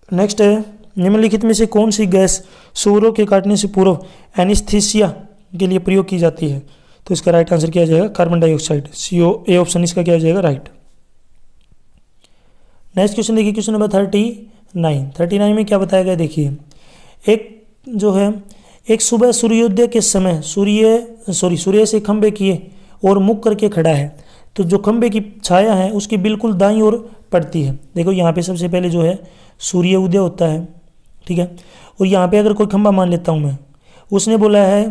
नेक्स्ट है, निम्नलिखित में से कौन सी गैस सूअरों के काटने से पूर्व एनेस्थीसिया के लिए प्रयोग की जाती है? तो इसका राइट आंसर क्या हो जाएगा? Carbon dioxide. CO A option इसका क्या हो जाएगा? राइट। नेक्स्ट क्वेश्चन देखिए, क्वेश्चन नंबर 39 में क्या बताया गया देखिए, एक जो है एक सुबह सूर्योदय के समय सूर्य से खंबे किए और मुख करके खड़ा है, तो जो खंबे की छाया है उसकी बिल्कुल दाईं ओर पड़ती है। देखो यहाँ पे सबसे पहले जो है सूर्य उदय होता है, ठीक है, और यहाँ पे अगर कोई खंबा मान लेता हूँ मैं, उसने बोला है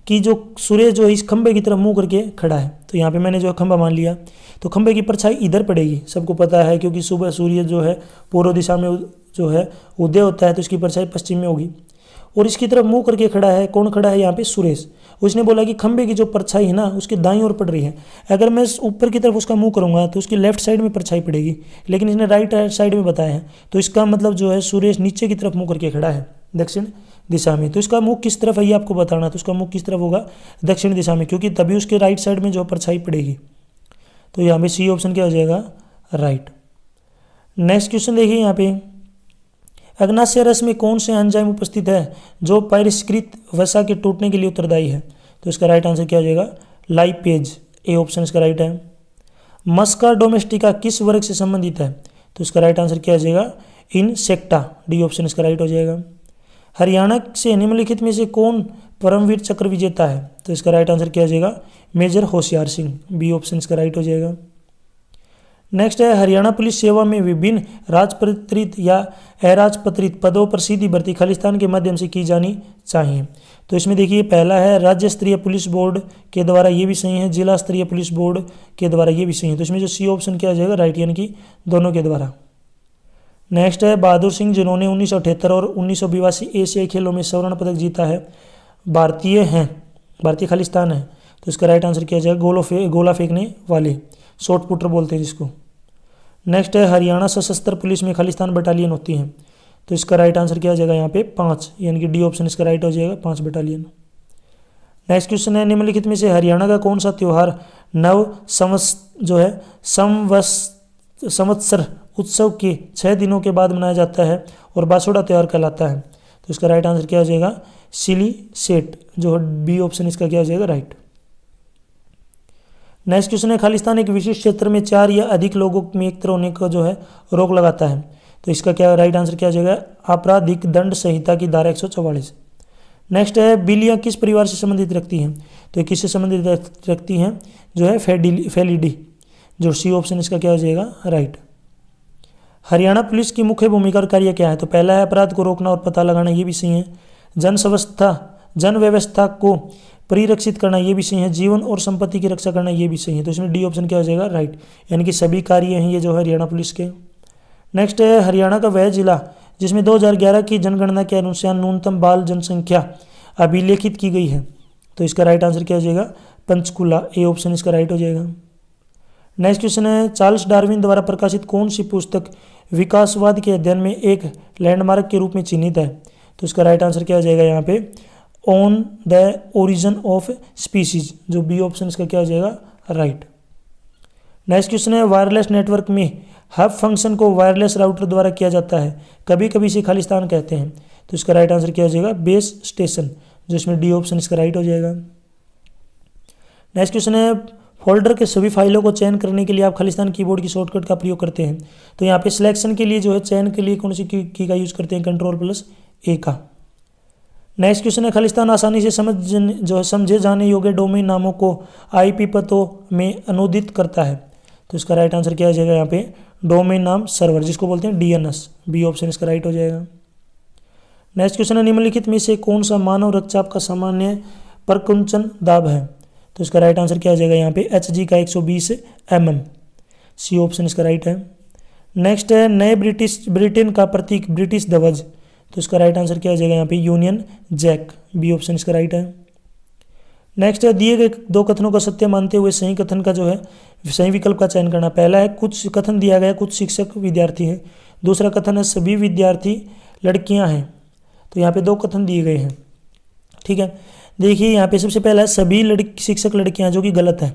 कि जो सूर्य जो है इस खंबे की तरफ मुंह करके खड़ा है, तो यहाँ पे मैंने जो है खंबा मान लिया, तो खंबे की परछाई इधर पड़ेगी, सबको पता है, क्योंकि सुबह सूर्य जो है पूर्व दिशा में जो है उदय होता है, तो इसकी परछाई पश्चिम में होगी, और इसकी तरफ मुंह करके खड़ा है। कौन खड़ा है यहाँ पे? सुरेश। उसने बोला कि खंबे की जो परछाई है ना उसकी दाईं ओर पड़ रही है। अगर मैं ऊपर की तरफ उसका मुंह करूंगा तो उसकी लेफ्ट साइड में परछाई पड़ेगी, लेकिन इसने राइट साइड में बताया है, तो इसका मतलब जो है सुरेश नीचे की तरफ मुंह करके खड़ा है, दक्षिण दिशा में। तो इसका मुख किस तरफ है ये आपको बताना, तो उसका मुख किस तरफ होगा? दक्षिण दिशा में, क्योंकि तभी उसके राइट साइड में जो परछाई पड़ेगी। तो यहाँ पे सी ऑप्शन क्या हो जाएगा? राइट। नेक्स्ट क्वेश्चन देखिए, यहाँ पे अग्नाशय रस में कौन से एंजाइम उपस्थित है जो परिष्कृत वसा के टूटने के लिए उत्तरदायी है? तो इसका राइट आंसर क्या हो जाएगा? लाइपेज। ए ऑप्शन इसका राइट है। मस्का डोमेस्टिका किस वर्ग से संबंधित है? तो इसका राइट आंसर क्या हो जाएगा? इंसेक्टा। डी ऑप्शन इसका राइट हो जाएगा। हरियाणा से निम्नलिखित में से कौन परमवीर चक्र विजेता है? तो इसका राइट आंसर क्या हो जाएगा? Major Hoshiyar Singh. B option इसका राइट हो जाएगा। नेक्स्ट है, हरियाणा पुलिस सेवा में विभिन्न राजपत्रित या अराजपत्रित पदों पर सीधी भर्ती खालिस्तान के माध्यम से की जानी चाहिए। तो इसमें देखिए, पहला है राज्य स्तरीय पुलिस बोर्ड के द्वारा, ये भी सही है, जिला स्तरीय पुलिस बोर्ड के द्वारा, ये भी सही है। तो इसमें जो सी ऑप्शन क्या हो जाएगा? राइट, यानी कि दोनों के द्वारा। नेक्स्ट है, बहादुर सिंह जिन्होंने 1978 और 1982 एशियाई खेलों में स्वर्ण पदक जीता है, भारतीय खालिस्तान है। तो इसका राइट आंसर क्या हो जाएगा? गोला फेंकने वाले, शॉर्ट पुटर बोलते हैं जिसको। नेक्स्ट है, हरियाणा सशस्त्र पुलिस में खालिस्तान बटालियन होती हैं। तो इसका राइट आंसर क्या हो जाएगा? यहाँ पे 5, यानी कि डी ऑप्शन इसका राइट हो जाएगा, 5 बटालियन। नेक्स्ट क्वेश्चन है, निम्नलिखित में से हरियाणा का कौन सा त्यौहार नव संवत्सर उत्सव के 6 दिनों के बाद मनाया जाता है और बासोड़ा त्यौहार कहलाता है? तो इसका राइट आंसर क्या हो जाएगा? सिली सेट, जो बी ऑप्शन इसका क्या हो जाएगा? राइट। नेक्स्ट क्वेश्चन है, खालिस्तान एक विशेष क्षेत्र में 4 या अधिक लोगों में एकत्र होने का जो है रोक लगाता है। तो इसका क्या राइट आंसर क्या हो जाएगा? आपराधिक दंड संहिता की धारा 144। नेक्स्ट है, बिल्लियाँ किस परिवार से संबंधित रखती हैं? तो ये किससे संबंधित रखती हैं? जो है फेलिडी, जो सी ऑप्शन इसका क्या हो जाएगा? राइट। हरियाणा पुलिस की मुख्य भूमिका और कार्य क्या है? तो पहला है अपराध को रोकना और पता लगाना, ये भी सही है। जन व्यवस्था को परिरक्षित करना, ये भी सही है। जीवन और संपत्ति की रक्षा करना, ये भी सही है। तो इसमें डी ऑप्शन क्या हो जाएगा? राइट, यानी कि सभी कार्य हैं ये जो है हरियाणा पुलिस के। नेक्स्ट है, हरियाणा का वह जिला जिसमें 2011 की जनगणना के अनुसार न्यूनतम बाल जनसंख्या अभिलेखित की गई है। तो इसका राइट आंसर क्या हो जाएगा? पंचकुला। ए ऑप्शन इसका राइट हो जाएगा। नेक्स्ट क्वेश्चन है, चार्ल्स डार्विन द्वारा प्रकाशित कौन सी पुस्तक विकासवाद के अध्ययन में एक लैंडमार्क के रूप में चिन्हित है? तो इसका राइट आंसर क्या हो जाएगा? यहाँ पे on the origin of species, जो बी ऑप्शन इसका क्या हो जाएगा? राइट। नेक्स्ट क्वेश्चन है, वायरलेस नेटवर्क में हब फंक्शन को वायरलेस राउटर द्वारा किया जाता है, कभी कभी इसे खालिस्तान कहते हैं। तो इसका राइट आंसर क्या हो जाएगा? बेस स्टेशन, जो इसमें डी ऑप्शन इसका राइट हो जाएगा। नेक्स्ट क्वेश्चन है, फोल्डर के सभी फाइलों को चयन करने के लिए आप खालिस्तान कीबोर्ड की शॉर्टकट का प्रयोग करते हैं। तो यहाँ पे सिलेक्शन के लिए जो है चयन के लिए कौन सी की का यूज़ करते हैं? Ctrl+A का। नेक्स्ट क्वेश्चन है, खालिस्तान आसानी से समझे जाने योग्य डोमेन नामों को IP पतों में अनुदित करता है। तो इसका राइट आंसर क्या हो जाएगा? यहाँ पे डोमेन नाम सर्वर, जिसको बोलते हैं डीएनएस। बी ऑप्शन इसका राइट हो जाएगा। नेक्स्ट क्वेश्चन है, निम्नलिखित में से कौन सा मानव रक्तचाप का सामान्य प्रकुंचन दाब है? तो इसका राइट आंसर क्या हो जाएगा यहाँ पे HG का 120 mm। सी ऑप्शन इसका राइट है। नेक्स्ट है, नए ब्रिटेन का प्रतीक ब्रिटिश ध्वज, तो इसका राइट आंसर क्या हो जाएगा यहाँ पे यूनियन जैक। बी ऑप्शन इसका राइट है। नेक्स्ट है, दिए गए दो कथनों को सत्य मानते हुए सही कथन का जो है सही विकल्प का चयन करना। पहला है, कुछ कथन दिया गया कुछ शिक्षक विद्यार्थी हैं। दूसरा कथन है, सभी विद्यार्थी लड़कियां हैं। तो यहाँ पे दो कथन दिए गए हैं, ठीक है। देखिए यहाँ पे सबसे पहला है, सभी शिक्षक लड़कियां, जो कि गलत है।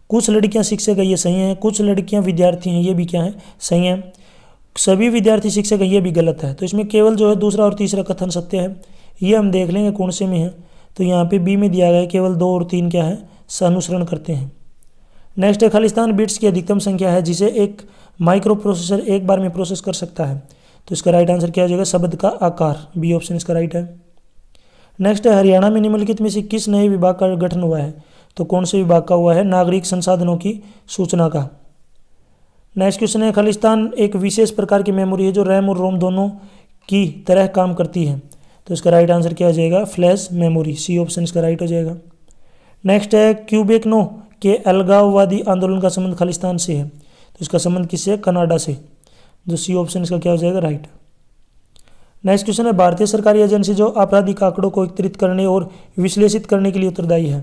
कुछ लड़कियां शिक्षक है, ये सही है। कुछ लड़कियां विद्यार्थी हैं, ये भी क्या है, सही है। सभी विद्यार्थी शिक्षक है, ये भी गलत है। तो इसमें केवल जो है दूसरा और तीसरा कथन सत्य है। ये हम देख लेंगे कौन से में है। तो यहाँ पे बी में दिया गया है, केवल 2 और 3 क्या है, अनुसरण करते हैं। नेक्स्ट है, खालिस्तान बिट्स की अधिकतम संख्या है जिसे एक माइक्रो प्रोसेसर एक बार में प्रोसेस कर सकता है। तो इसका राइट आंसर क्या हो जाएगा, शब्द का आकार। बी ऑप्शन इसका राइट है। नेक्स्ट है, हरियाणा में निम्नलिखित में से किस नए विभाग का गठन हुआ है? तो कौन से विभाग का हुआ है, नागरिक संसाधनों की सूचना का। नेक्स्ट क्वेश्चन है, खालिस्तान एक विशेष प्रकार की मेमोरी है जो रैम और रोम दोनों की तरह काम करती है। तो इसका राइट आंसर क्या हो जाएगा, फ्लैश मेमोरी। सी ऑप्शन इसका राइट हो जाएगा। नेक्स्ट है, क्यूबेक के अलगाववादी आंदोलन का संबंध खालिस्तान से है। तो इसका संबंध किससे है, कनाडा से। जो सी ऑप्शन इसका क्या हो जाएगा, राइट। नेक्स्ट क्वेश्चन है, भारतीय सरकारी एजेंसी जो आपराधिक आंकड़ों को एकत्रित करने और विश्लेषित करने के लिए उत्तरदायी है।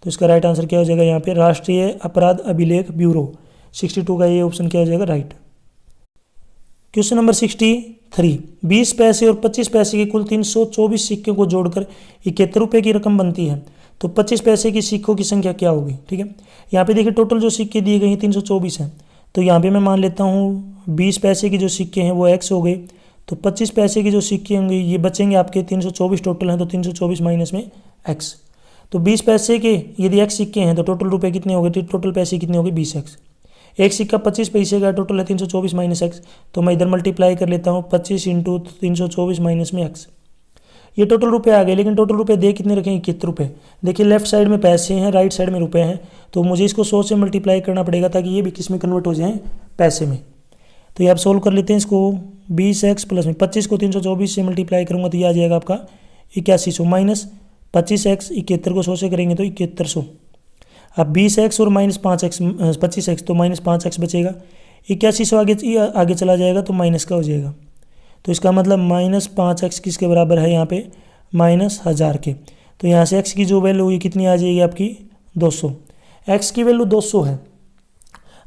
तो इसका राइट आंसर क्या हो जाएगा यहाँ पे, राष्ट्रीय अपराध अभिलेख ब्यूरो। 62 का ये ऑप्शन क्या हो जाएगा, राइट। क्वेश्चन नंबर 63, 20 पैसे और 25 पैसे के कुल 324 सिक्कों को जोड़कर 71 रुपये की रकम बनती है। तो 25 पैसे की सिक्कों की संख्या क्या होगी, ठीक है। यहाँ पे देखिए टोटल जो सिक्के दिए गए हैं 324 हैं। तो यहाँ पे मैं मान लेता हूँ 20 पैसे के जो सिक्के हैं वो x हो गए। तो 25 पैसे के जो सिक्के होंगे ये बचेंगे आपके 324 टोटल हैं। तो 324 माइनस में x। तो 20 पैसे के यदि x सिक्के हैं तो टोटल रुपये कितने हो गए, टोटल पैसे कितने हो गए, 20x। एक सिक्का 25 पैसे का, टोटल है 324 माइनस x। तो मैं इधर मल्टीप्लाई कर लेता हूँ, 25 इंटू 324 माइनस में x। ये टोटल रुपए आ गए, लेकिन टोटल रुपए दे कितने रखें, 71 रुपये। देखिए लेफ्ट साइड में पैसे हैं, राइट साइड में रुपए हैं। तो मुझे इसको 100 से मल्टीप्लाई करना पड़ेगा ताकि ये भी किस में कन्वर्ट हो जाए, पैसे में। तो ये आप सोल्व कर लेते हैं इसको। 20x प्लस में 25 को 324 से मल्टीप्लाई करूँगा तो ये आ जाएगा आपका 8100 माइनस 25x, 71 को 100 से करेंगे तो 7100। अब 20x और माइनस 5x 25x, तो माइनस 5x बचेगा। 8100 आगे चला जाएगा तो माइनस का हो जाएगा। तो इसका मतलब माइनस 5x किसके बराबर है यहाँ पे, -1000 के। तो यहाँ से x की जो वैल्यू हुई कितनी आ जाएगी आपकी, 200। x की वैल्यू 200 है।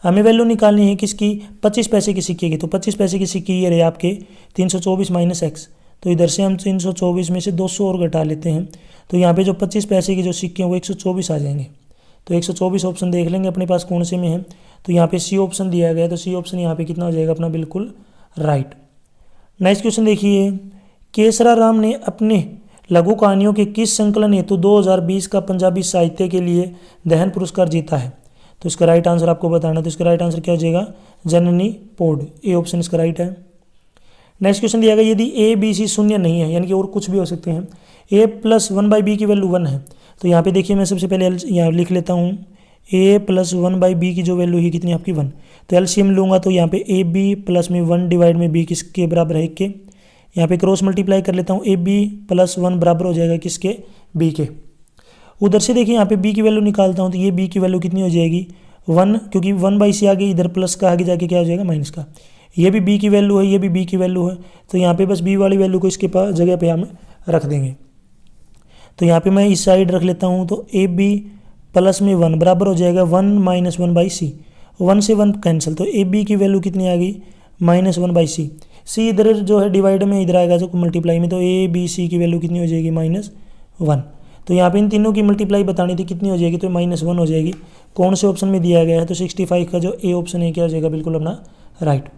हमें वैल्यू निकालनी है किसकी, 25 पैसे की सिक्के की। तो 25 पैसे की सिक्के ये रहे आपके 324 माइनस x। तो इधर से हम 324 में से 200 और घटा लेते हैं। तो यहाँ पे जो 25 पैसे के जो सिक्के हैं वो 124 आ जाएंगे। तो 124 ऑप्शन देख लेंगे अपने पास कौन से में है। तो यहाँ पे सी ऑप्शन दिया गया है। तो सी ऑप्शन यहाँ पे कितना हो जाएगा अपना, बिल्कुल राइट। नेक्स्ट क्वेश्चन देखिए, केसरा राम ने अपने लघु कहानियों के किस संकलन हेतु 2020 का पंजाबी साहित्य के लिए दहन पुरस्कार जीता है? तो इसका राइट आंसर आपको बताना। तो इसका राइट आंसर क्या हो जाएगा, जननी पौड। ए ऑप्शन इसका राइट है। नेक्स्ट क्वेश्चन दिया गया, यदि ए बी सी शून्य नहीं है, यानी कि और कुछ भी हो सकते हैं, a प्लस 1/b की वैल्यू 1 है। तो यहाँ पे देखिए मैं सबसे पहले यहाँ लिख लेता हूँ, a प्लस 1/b की जो वैल्यू है कितनी आपकी 1। तो एलसीएम लूँगा तो यहाँ पे ए बी प्लस में 1 डिवाइड में b किसके बराबर है, 1 के। यहाँ पे क्रॉस मल्टीप्लाई कर लेता हूँ, ए बी प्लस 1 बराबर हो जाएगा किसके, b के। उधर से देखिए यहाँ पे b की वैल्यू निकालता हूँ तो ये b की वैल्यू कितनी हो जाएगी, 1, क्योंकि 1/c आगे इधर प्लस का आगे जाके क्या हो जाएगा, माइनस का। ये भी b की वैल्यू है, ये भी b की वैल्यू है। तो यहाँ पे बस b वाली वैल्यू को इसके पास जगह पे हम रख देंगे। तो यहाँ पे मैं इस साइड रख लेता हूँ। तो ए बी प्लस में 1 बराबर हो जाएगा 1 माइनस 1/c। 1 से 1 कैंसिल। तो ए बी की वैल्यू कितनी आ गई, -1/c। सी इधर जो है डिवाइड में इधर आएगा जो मल्टीप्लाई में। तो ए बी सी की वैल्यू कितनी हो जाएगी, -1। तो यहाँ पे इन तीनों की मल्टीप्लाई बतानी थी, कितनी हो जाएगी, तो -1 हो जाएगी। कौन से ऑप्शन में दिया गया है, तो 65 का जो ए ऑप्शन है क्या हो जाएगा, बिल्कुल अपना राइट।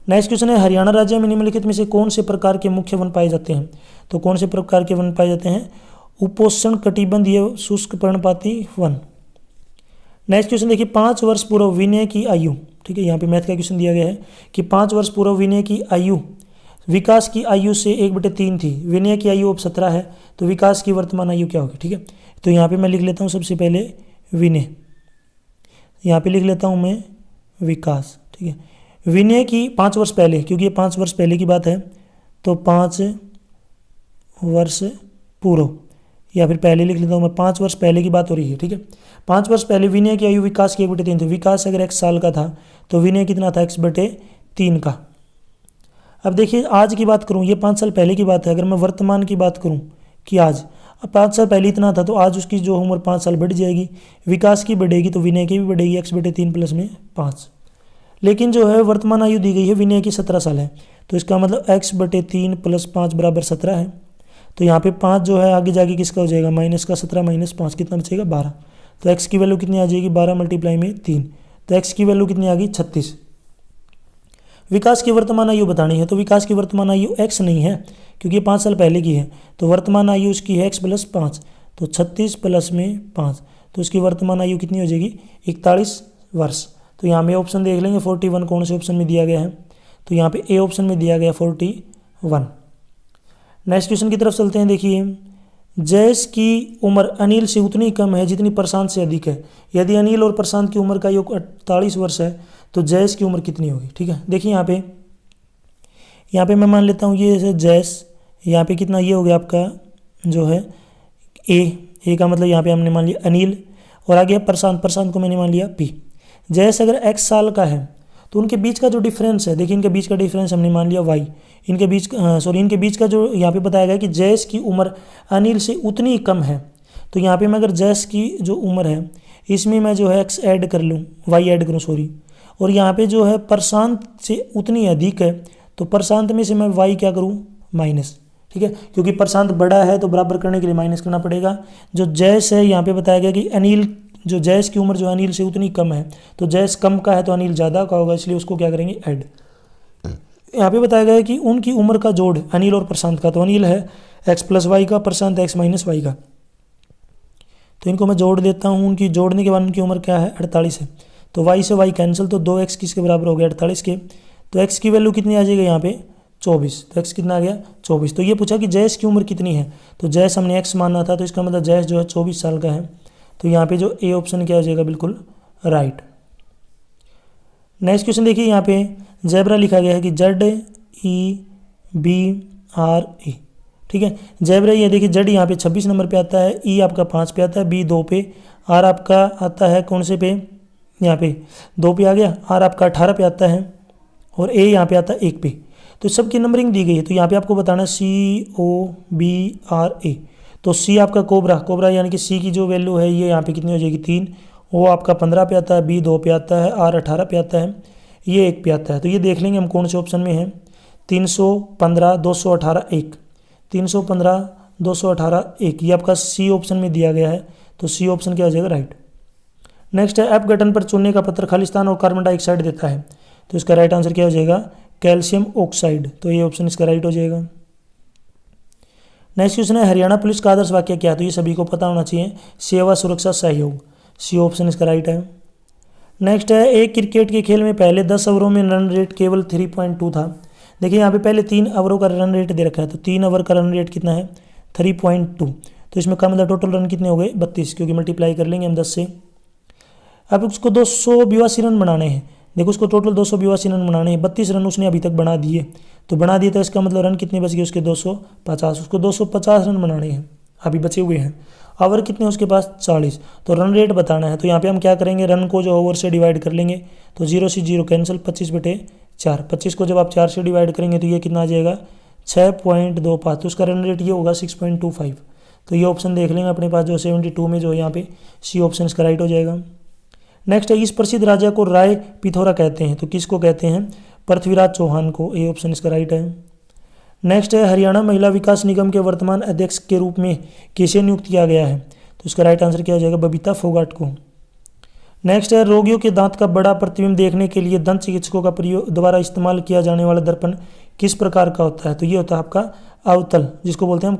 नेक्स्ट क्वेश्चन है, हरियाणा राज्य में निम्नलिखित में से कौन से प्रकार के मुख्य वन पाए जाते हैं? तो कौन से प्रकार के वन पाए जाते हैं, उपोष्ण कटिबंधीय शुष्क पर्णपाती वन। नेक्स्ट क्वेश्चन देखिए, 5 वर्ष पूर्व विनय की आयु, ठीक है, यहाँ पे मैथ का क्वेश्चन दिया गया है कि 5 वर्ष पूर्व विनय की आयु विकास की आयु से 1/3 थी। विनय की आयु अब 17 है, तो विकास की वर्तमान आयु क्या होगी, ठीक है। तो यहाँ पे मैं लिख लेता हूँ सबसे पहले विनय, यहाँ पे लिख लेता हूँ मैं विकास, ठीक है। विनय की 5 वर्ष पहले, क्योंकि ये 5 वर्ष पहले की बात है तो 5 वर्ष पूर्व, या फिर पहले लिख लेता हूँ मैं, 5 वर्ष पहले की बात हो रही है, ठीक है। 5 वर्ष पहले विनय की आयु विकास की 1/3 थी। विकास अगर x साल का था तो विनय कितना था, x/3 का। अब देखिए आज की बात करूँ, ये 5 साल पहले की बात है। अगर मैं वर्तमान की बात करूँ कि आज, अब 5 साल पहले इतना था तो आज उसकी जो उम्र 5 साल बढ़ जाएगी, विकास की बढ़ेगी तो विनय की भी बढ़ेगी, x/3 प्लस में 5। लेकिन जो है वर्तमान आयु दी गई है विनय की 17 साल है, तो इसका मतलब x/3 प्लस 5 बराबर 17 है। तो यहाँ पे 5 जो है आगे जाके किसका हो जाएगा, माइनस का 17 माइनस 5 कितना बचेगा, 12। तो x की वैल्यू कितनी आ जाएगी, 12 मल्टीप्लाई में 3, तो x की वैल्यू कितनी आ गई, 36। विकास की वर्तमान आयु बतानी है, तो विकास की वर्तमान आयु x नहीं है क्योंकि ये 5 साल पहले की है, तो वर्तमान आयु उसकी है x प्लस 5, तो 36 प्लस में 5, तो उसकी वर्तमान आयु कितनी हो जाएगी, 41 वर्ष। तो यहाँ पे ऑप्शन देख लेंगे 41 कौन से ऑप्शन में दिया गया है, तो यहाँ पे ए ऑप्शन में दिया गया 41। नेक्स्ट क्वेश्चन की तरफ चलते हैं। देखिए, जयेश की उम्र अनिल से उतनी कम है जितनी प्रशांत से अधिक है। यदि अनिल और प्रशांत की उम्र का योग 48 वर्ष है तो जयेश की उम्र कितनी होगी, ठीक है। देखिए यहाँ पे मैं मान लेता हूँ ये जयेश, यहाँ पे कितना ये हो गया आपका जो है ए का मतलब यहाँ पे हमने मान लिया अनिल, और आगे प्रशांत को मैंने मान लिया पी। जयेश अगर x साल का है तो उनके बीच का जो डिफरेंस है, देखिए इनके बीच का डिफरेंस हमने मान लिया y, इनके बीच का जो यहाँ पे बताया गया कि जयेश की उम्र अनिल से उतनी कम है, तो यहाँ पे मैं अगर जयेश की जो उम्र है इसमें मैं जो है x ऐड कर लूँ, y ऐड करूँ और यहाँ पे जो है प्रशांत से उतनी अधिक है तो प्रशांत में से मैं y क्या करूँ, माइनस, ठीक है, क्योंकि प्रशांत बड़ा है तो बराबर करने के लिए माइनस करना पड़ेगा। जो जयेश है यहाँ पे बताया गया कि अनिल, जो जयेश की उम्र जो अनिल से उतनी कम है, तो जयेश कम का है तो अनिल ज़्यादा का होगा, इसलिए उसको क्या करेंगे, ऐड। यहाँ पे बताया गया है कि उनकी उम्र का जोड़ अनिल और प्रशांत का, तो अनिल है x प्लस वाई का, प्रशांत x माइनस वाई का, तो इनको मैं जोड़ देता हूँ। उनकी जोड़ने के बाद उनकी उम्र क्या है, 48 है, तो y से y कैंसिल, तो 2x किसके बराबर हो गया, 48 के। तो x की वैल्यू कितनी आ जाएगी यहाँ पे, 24, तो x कितना आ गया, 24। तो ये पूछा कि जयेश की उम्र कितनी है, तो जयेश हमने x माना था, तो इसका मतलब जयेश जो है 24 साल का है, तो यहाँ पे जो ए ऑप्शन क्या हो जाएगा, बिल्कुल राइट। नेक्स्ट क्वेश्चन देखिए, यहाँ पे जेब्रा लिखा गया है कि ZEBRA, ठीक है। जेब्रा ये देखिए, जेड यहाँ पे 26 नंबर पे आता है, ई आपका 5 पे आता है, बी 2 पे, आर आपका आता है कौन से पे, यहाँ पे 2 पे आ गया, आर आपका 18 पे आता है, और ए यहाँ पे आता है 1 पे। तो सबकी नंबरिंग दी गई है, तो यहाँ पे आपको बताना COBRA, तो सी आपका कोबरा यानी कि सी की जो वैल्यू है ये यहाँ पे कितनी हो जाएगी, 3, वो आपका 15 पे आता है, बी 2 पे आता है, आर 18 पे आता है, ये 1 पे आता है। तो ये देख लेंगे हम कौन से ऑप्शन में है, 315 218 1, 315 218 1, ये आपका सी ऑप्शन में दिया गया है, तो सी ऑप्शन क्या हो जाएगा, राइट। नेक्स्ट है, एफ गठन पर चुनने का पत्र खालिस्तान और कार्बन डाइऑक्साइड देता है, तो इसका राइट आंसर क्या हो जाएगा, कैल्शियम ऑक्साइड, तो ये ऑप्शन इसका राइट हो जाएगा। नेक्स्ट क्वेश्चन है, हरियाणा पुलिस का आदर्श वाक्य क्या है, तो ये सभी को पता होना चाहिए, सेवा सुरक्षा सहयोग, सी ऑप्शन इसका राइट है। नेक्स्ट है, एक क्रिकेट के खेल में पहले 10 ओवरों में रन रेट केवल 3.2 था। देखिए यहाँ पे पहले 3 ओवरों का रन रेट दे रखा है, तो 3 ओवर का रन रेट कितना है, 3.2, तो इसमें का मतलब टोटल रन कितने हो गए, 32, क्योंकि मल्टीप्लाई कर लेंगे हम 10 से। अब उसको 282 रन बनाने हैं, देखो उसको टोटल 282 रन बनाने हैं, 32 रन उसने अभी तक बना दिए, तो इसका मतलब रन कितने बच गए उसके, 250, उसको 250 रन बनाने हैं, अभी बचे हुए हैं। ओवर कितने उसके पास, 40, तो रन रेट बताना है, तो यहाँ पे हम क्या करेंगे, रन को जो ओवर से डिवाइड कर लेंगे, तो 0 से 0 कैंसिल, 25/4, 25 को जब आप 4 से डिवाइड करेंगे तो ये कितना आ जाएगा, 6.25, तो उसका रन रेट ये होगा 6.25, तो ये ऑप्शन देख लेंगे अपने पास जो 72 में जो यहाँ पे सी ऑप्शन इसका राइट हो जाएगा। नेक्स्ट है, इस प्रसिद्ध राजा को राय पिथौरा कहते हैं, तो किसको कहते हैं, पृथ्वीराज चौहान को, ए ऑप्शन इसका राइट है। नेक्स्ट है, हरियाणा महिला विकास निगम के वर्तमान अध्यक्ष के रूप में किसे नियुक्त किया गया है, तो इसका राइट आंसर क्या हो जाएगा, बबीता फोगाट को। नेक्स्ट है, रोगियों के दांत का बड़ा प्रतिबिंब देखने के लिए दंत चिकित्सकों का द्वारा इस्तेमाल किया जाने वाला दर्पण किस प्रकार का होता है, तो ये होता है आपका अवतल, जिसको बोलते हैं हम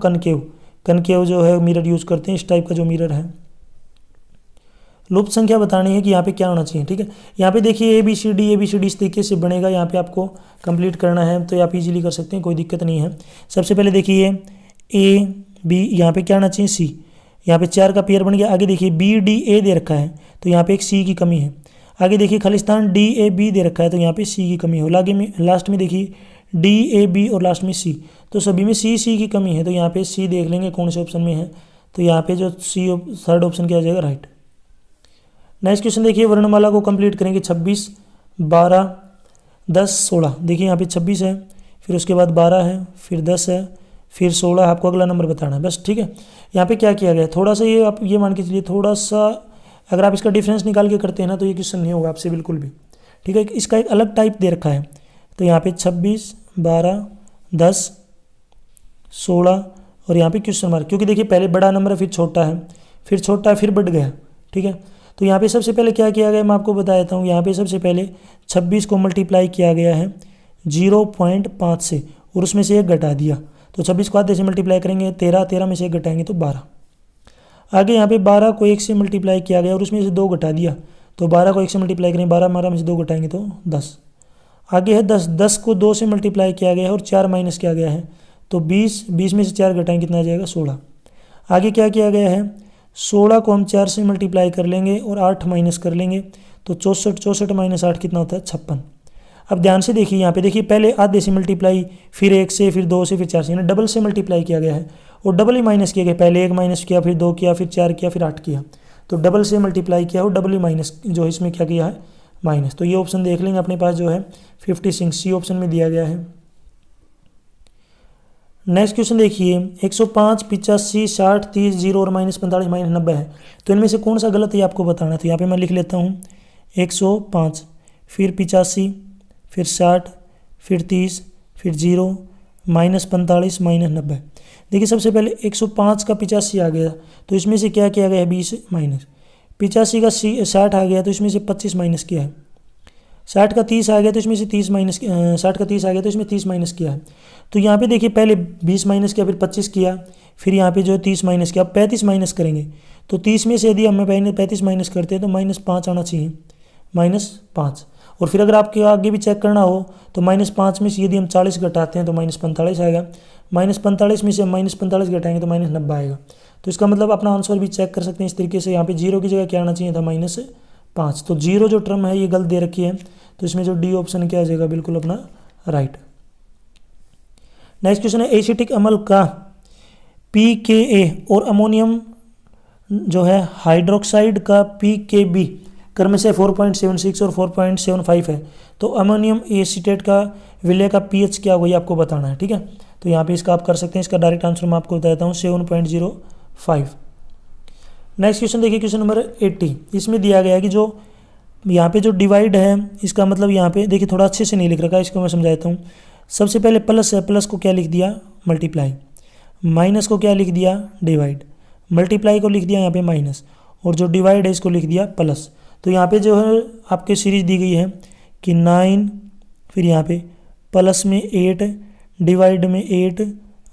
कनकेव जो है मिरर यूज़ करते हैं, इस टाइप का जो मिरर है। लुप्त संख्या बतानी है कि यहाँ पे क्या होना चाहिए, ठीक है। यहाँ पे देखिए ABCD इस तरीके से बनेगा, यहाँ पे आपको कंप्लीट करना है, तो आप इजीली कर सकते हैं, कोई दिक्कत नहीं है। सबसे पहले देखिए AB, यहाँ पे क्या आना चाहिए, C, यहाँ पे 4 का पेयर बन गया। आगे देखिए BDA दे रखा है, तो यहाँ पे एक C की कमी है। आगे देखिए खालिस्तान DAB दे रखा है, तो यहाँ पे सी की कमी हो। आगे में लास्ट में देखिए DAB और लास्ट में सी, तो सभी में सी की कमी है, तो यहाँ पे सी देख लेंगे कौन से ऑप्शन में है। तो यहाँ पे जो सी थर्ड ऑप्शन क्या आ जाएगा, राइट। नेक्स्ट क्वेश्चन देखिए, वर्णमाला को कंप्लीट करेंगे 26, 12, 10, 16। देखिए यहाँ पे 26 है, फिर उसके बाद 12 है, फिर 10 है, फिर 16 है। आपको अगला नंबर बताना है बस, ठीक है। यहाँ पे क्या किया गया है, थोड़ा सा ये आप ये मान के चलिए, थोड़ा सा अगर आप इसका डिफरेंस निकाल के करते हैं ना तो ये क्वेश्चन नहीं होगा आपसे बिल्कुल भी, ठीक है। इसका एक अलग टाइप दे रखा है, तो यहाँ पे 26, 12, 10, 16 और यहाँ पे क्वेश्चन मार्क, क्योंकि देखिए पहले बड़ा नंबर है, फिर छोटा है, फिर छोटा है, फिर बढ़ गया, ठीक है। तो यहाँ पे सबसे पहले क्या किया गया मैं आपको बता देता हूँ। यहाँ पे सबसे पहले 26 को मल्टीप्लाई किया गया है 0.5 से और उसमें से 1 घटा दिया, तो 26 को आधे से मल्टीप्लाई करेंगे 13, 13 में से 1 घटाएंगे तो 12। आगे यहाँ पे 12 को 1 से मल्टीप्लाई किया गया और उसमें से 2 घटा दिया, तो 12 को 1 से मल्टीप्लाई करेंगे, 12 में से 2 घटाएंगे तो 10। आगे है 10, 10 को 2 से मल्टीप्लाई किया गया है और 4 माइनस किया गया है, तो 20, 20 में से 4 घटाएंगे कितना आ जाएगा, 16। आगे क्या किया गया है, 16 को हम 4 से मल्टीप्लाई कर लेंगे और 8 माइनस कर लेंगे, तो 64, 64 माइनस 8 कितना होता है, 56। अब ध्यान से देखिए, यहाँ पे देखिए पहले आधे से मल्टीप्लाई, फिर 1 से, फिर 2 से, फिर 4 से, यानी डबल से मल्टीप्लाई किया गया है और डबल ही माइनस किया गया। पहले 1 माइनस किया, फिर 2 किया, फिर 4 किया, फिर 8 किया, तो डबल से मल्टीप्लाई किया और डबल ही माइनस जो इसमें क्या किया है, माइनस। तो ये ऑप्शन देख लेंगे अपने पास जो है 56 सी ऑप्शन में दिया गया है। नेक्स्ट क्वेश्चन देखिए, 105, 85, 60, 30, 0 और -45, -90 है, तो इनमें से कौन सा गलत है आपको बताना है। तो यहाँ पे मैं लिख लेता हूँ 105, फिर 85, फिर 60, फिर 30, फिर 0, -45, -90। देखिए सबसे पहले 105 का 85 आ गया, तो इसमें से क्या किया गया है, 20 माइनस। 85 का 60 आ गया, तो इसमें से 25 माइनस किया है। 60 का 30 आ गया, तो इसमें से 30 माइनस, 60 का 30 आ गया, तो इसमें 30 माइनस किया है। तो यहाँ पे देखिए पहले 20 माइनस किया, फिर 25 किया, फिर यहाँ पे जो 30 माइनस किया, अब 35 माइनस करेंगे, तो 30 में से यदि हम 35 माइनस करते हैं तो -5 आना चाहिए, -5। और फिर अगर आपके आगे भी चेक करना हो तो -5 में से यदि हम 40 घटाते हैं तो -45 आएगा, -45 में से हम -45 घटाएंगे तो -90 आएगा। तो इसका मतलब अपना आंसर भी चेक कर सकते हैं इस तरीके से। यहाँ पे 0 की जगह क्या आना चाहिए था, -5। तो 0 जो टर्म है ये गलत दे रखी है, तो इसमें जो डी ऑप्शन क्या आ जाएगा, बिल्कुल अपना राइट। नेक्स्ट क्वेश्चन है, एसिटिक अम्ल का pKa और अमोनियम जो है हाइड्रोक्साइड का pKb क्रम से 4.76 और 4.75 है, तो अमोनियम एसीटेट का विलय का pH क्या होगा ये आपको बताना है, ठीक है। तो यहाँ पे इसका आप कर सकते हैं, इसका डायरेक्ट आंसर मैं आपको बताता हूँ 7.05। नेक्स्ट क्वेश्चन देखिए, क्वेश्चन नंबर 80, इसमें दिया गया है कि जो यहाँ पे जो डिवाइड है, इसका मतलब यहाँ पे देखिए थोड़ा अच्छे से नहीं लिख रखा है, इसको मैं समझाता हूँ। सबसे पहले प्लस है, प्लस को क्या लिख दिया, मल्टीप्लाई, माइनस को क्या लिख दिया, डिवाइड, मल्टीप्लाई को लिख दिया यहाँ पे माइनस, और जो डिवाइड है इसको लिख दिया प्लस। तो यहाँ पे जो है आपके सीरीज दी गई है कि 9, फिर यहाँ पे प्लस में 8, डिवाइड में 8,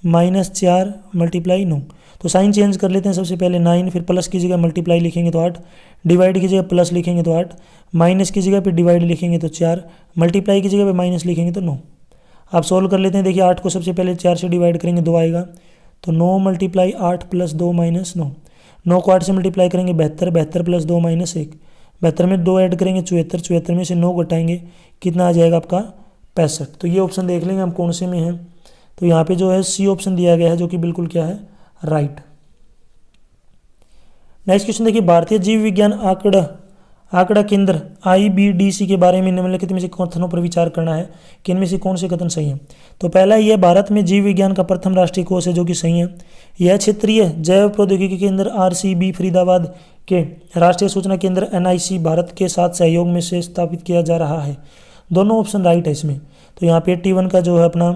-4, मल्टीप्लाई 9। तो साइन चेंज कर लेते हैं, सबसे पहले 9, फिर प्लस की जगह मल्टीप्लाई लिखेंगे तो 8, डिवाइड की जगह प्लस लिखेंगे तो 8, माइनस की जगह पे डिवाइड लिखेंगे तो 4, मल्टीप्लाई की जगह पे माइनस लिखेंगे तो 9। आप सोल्व कर लेते हैं, देखिए 8 को सबसे पहले 4 से डिवाइड करेंगे 2 आएगा, तो 9 × 8 + 2 - 9। 9 को 8 से मल्टीप्लाई करेंगे 72, 72 + 2 - 1, 72 में 2 ऐड करेंगे 74, 74 में से 9 घटाएंगे कितना आ जाएगा आपका 65। तो ये ऑप्शन देख लेंगे हम कौन से में है। तो यहाँ पे जो है सी ऑप्शन दिया गया है, जो कि बिल्कुल क्या है, राइट। नेक्स्ट क्वेश्चन देखिए, भारतीय जीव विज्ञान आंकड़ा केंद्र IBDC के बारे में निम्नलिखित में से कथनों पर विचार करना है कि इनमें से कौन से कथन सही है। तो पहला, यह भारत में जीव विज्ञान का प्रथम राष्ट्रीय कोष है, जो कि सही है। यह क्षेत्रीय जैव प्रौद्योगिकी केंद्र RCB फरीदाबाद के राष्ट्रीय सूचना केंद्र NIC भारत के साथ सहयोग में से स्थापित किया जा रहा है। दोनों ऑप्शन राइट है इसमें। तो यहाँ पे 81 का जो है अपना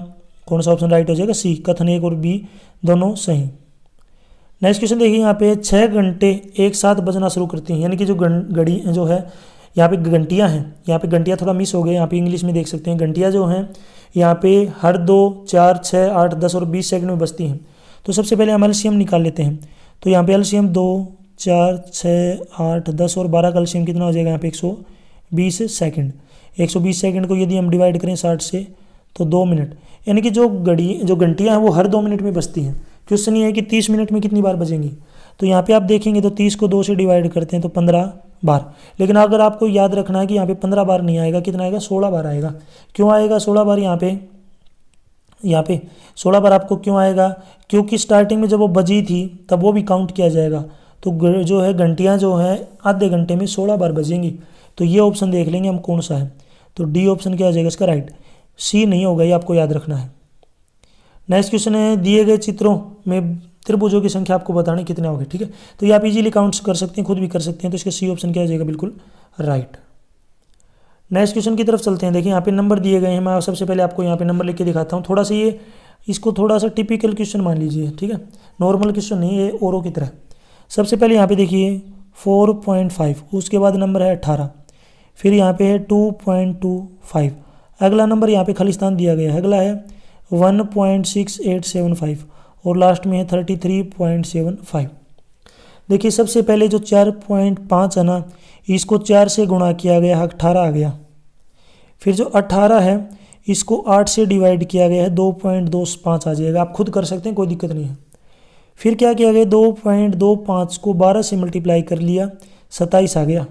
कौन सा ऑप्शन राइट हो जाएगा, सी, कथन 1 और B दोनों सही। नेक्स्ट क्वेश्चन देखिए, यहाँ पे 6 घंटे एक साथ बजना शुरू करती हैं, यानी कि जो घड़ी जो है, यहाँ पे घंटियाँ हैं, यहाँ पे घंटियाँ थोड़ा मिस हो गए, यहाँ पे इंग्लिश में देख सकते हैं। घंटियाँ जो हैं यहाँ पे हर 2, 4, 6, 8, 10 और 20 सेकंड में बजती हैं। तो सबसे पहले हम एलसीएम निकाल लेते हैं। तो यहाँ पे एलसीएम 2, 4, 6, 8, 10 और 12 का एलसीएम कितना हो जाएगा, यहाँ पे 120 सेकंड। 120 सेकंड को यदि हम डिवाइड करें 60 से तो 2 मिनट, यानी कि जो घंटियाँ हैं वो हर 2 मिनट में बजती हैं। क्वेश्चन ये है कि 30 मिनट में कितनी बार बजेंगी। तो यहाँ पे आप देखेंगे तो 30 को 2 से डिवाइड करते हैं तो 15 बार। लेकिन अगर आपको याद रखना है कि यहाँ पे 15 बार नहीं आएगा, कितना आएगा, 16 बार आएगा। क्यों आएगा 16 बार यहाँ पे 16 बार आपको क्यों आएगा, क्योंकि स्टार्टिंग में जब वो बजी थी तब वो भी काउंट किया जाएगा। तो जो है घंटियाँ जो है आधे घंटे में 16 बार बजेंगी। तो ये ऑप्शन देख लेंगे हम कौन सा है। तो डी ऑप्शन क्या हो जाएगा इसका राइट, सी नहीं होगा, ये आपको याद रखना है। नेक्स्ट क्वेश्चन है, दिए गए चित्रों में त्रिभुजों की संख्या आपको बतानी कितने होंगे। ठीक है, तो ये आप इजीली काउंट्स कर सकते हैं, खुद भी कर सकते हैं। तो इसका सी ऑप्शन क्या हो जाएगा, बिल्कुल राइट। नेक्स्ट क्वेश्चन की तरफ चलते हैं। देखिए यहाँ पे नंबर दिए गए हैं, मैं सबसे पहले आपको यहाँ पे नंबर लिख के दिखाता हूँ। थोड़ा सा ये इसको थोड़ा सा टिपिकल क्वेश्चन मान लीजिए, ठीक है, नॉर्मल क्वेश्चन नहीं, ये औरों की तरह। सबसे पहले यहाँ पे देखिए 4.5, उसके बाद नंबर है 18, फिर यहाँ पे है 2.25, अगला नंबर यहाँ पे खालिस्तान दिया गया है, अगला है 1.6875 और लास्ट में है 33.75। देखिए सबसे पहले जो 4.5 है ना, इसको 4 से गुणा किया गया, 18 आ गया। फिर जो 18 है इसको 8 से डिवाइड किया गया है, 2.25 आ जाएगा। आप खुद कर सकते हैं, कोई दिक्कत नहीं है। फिर क्या किया गया, 2.25 को 12 से मल्टीप्लाई कर लिया, 27 आ गया।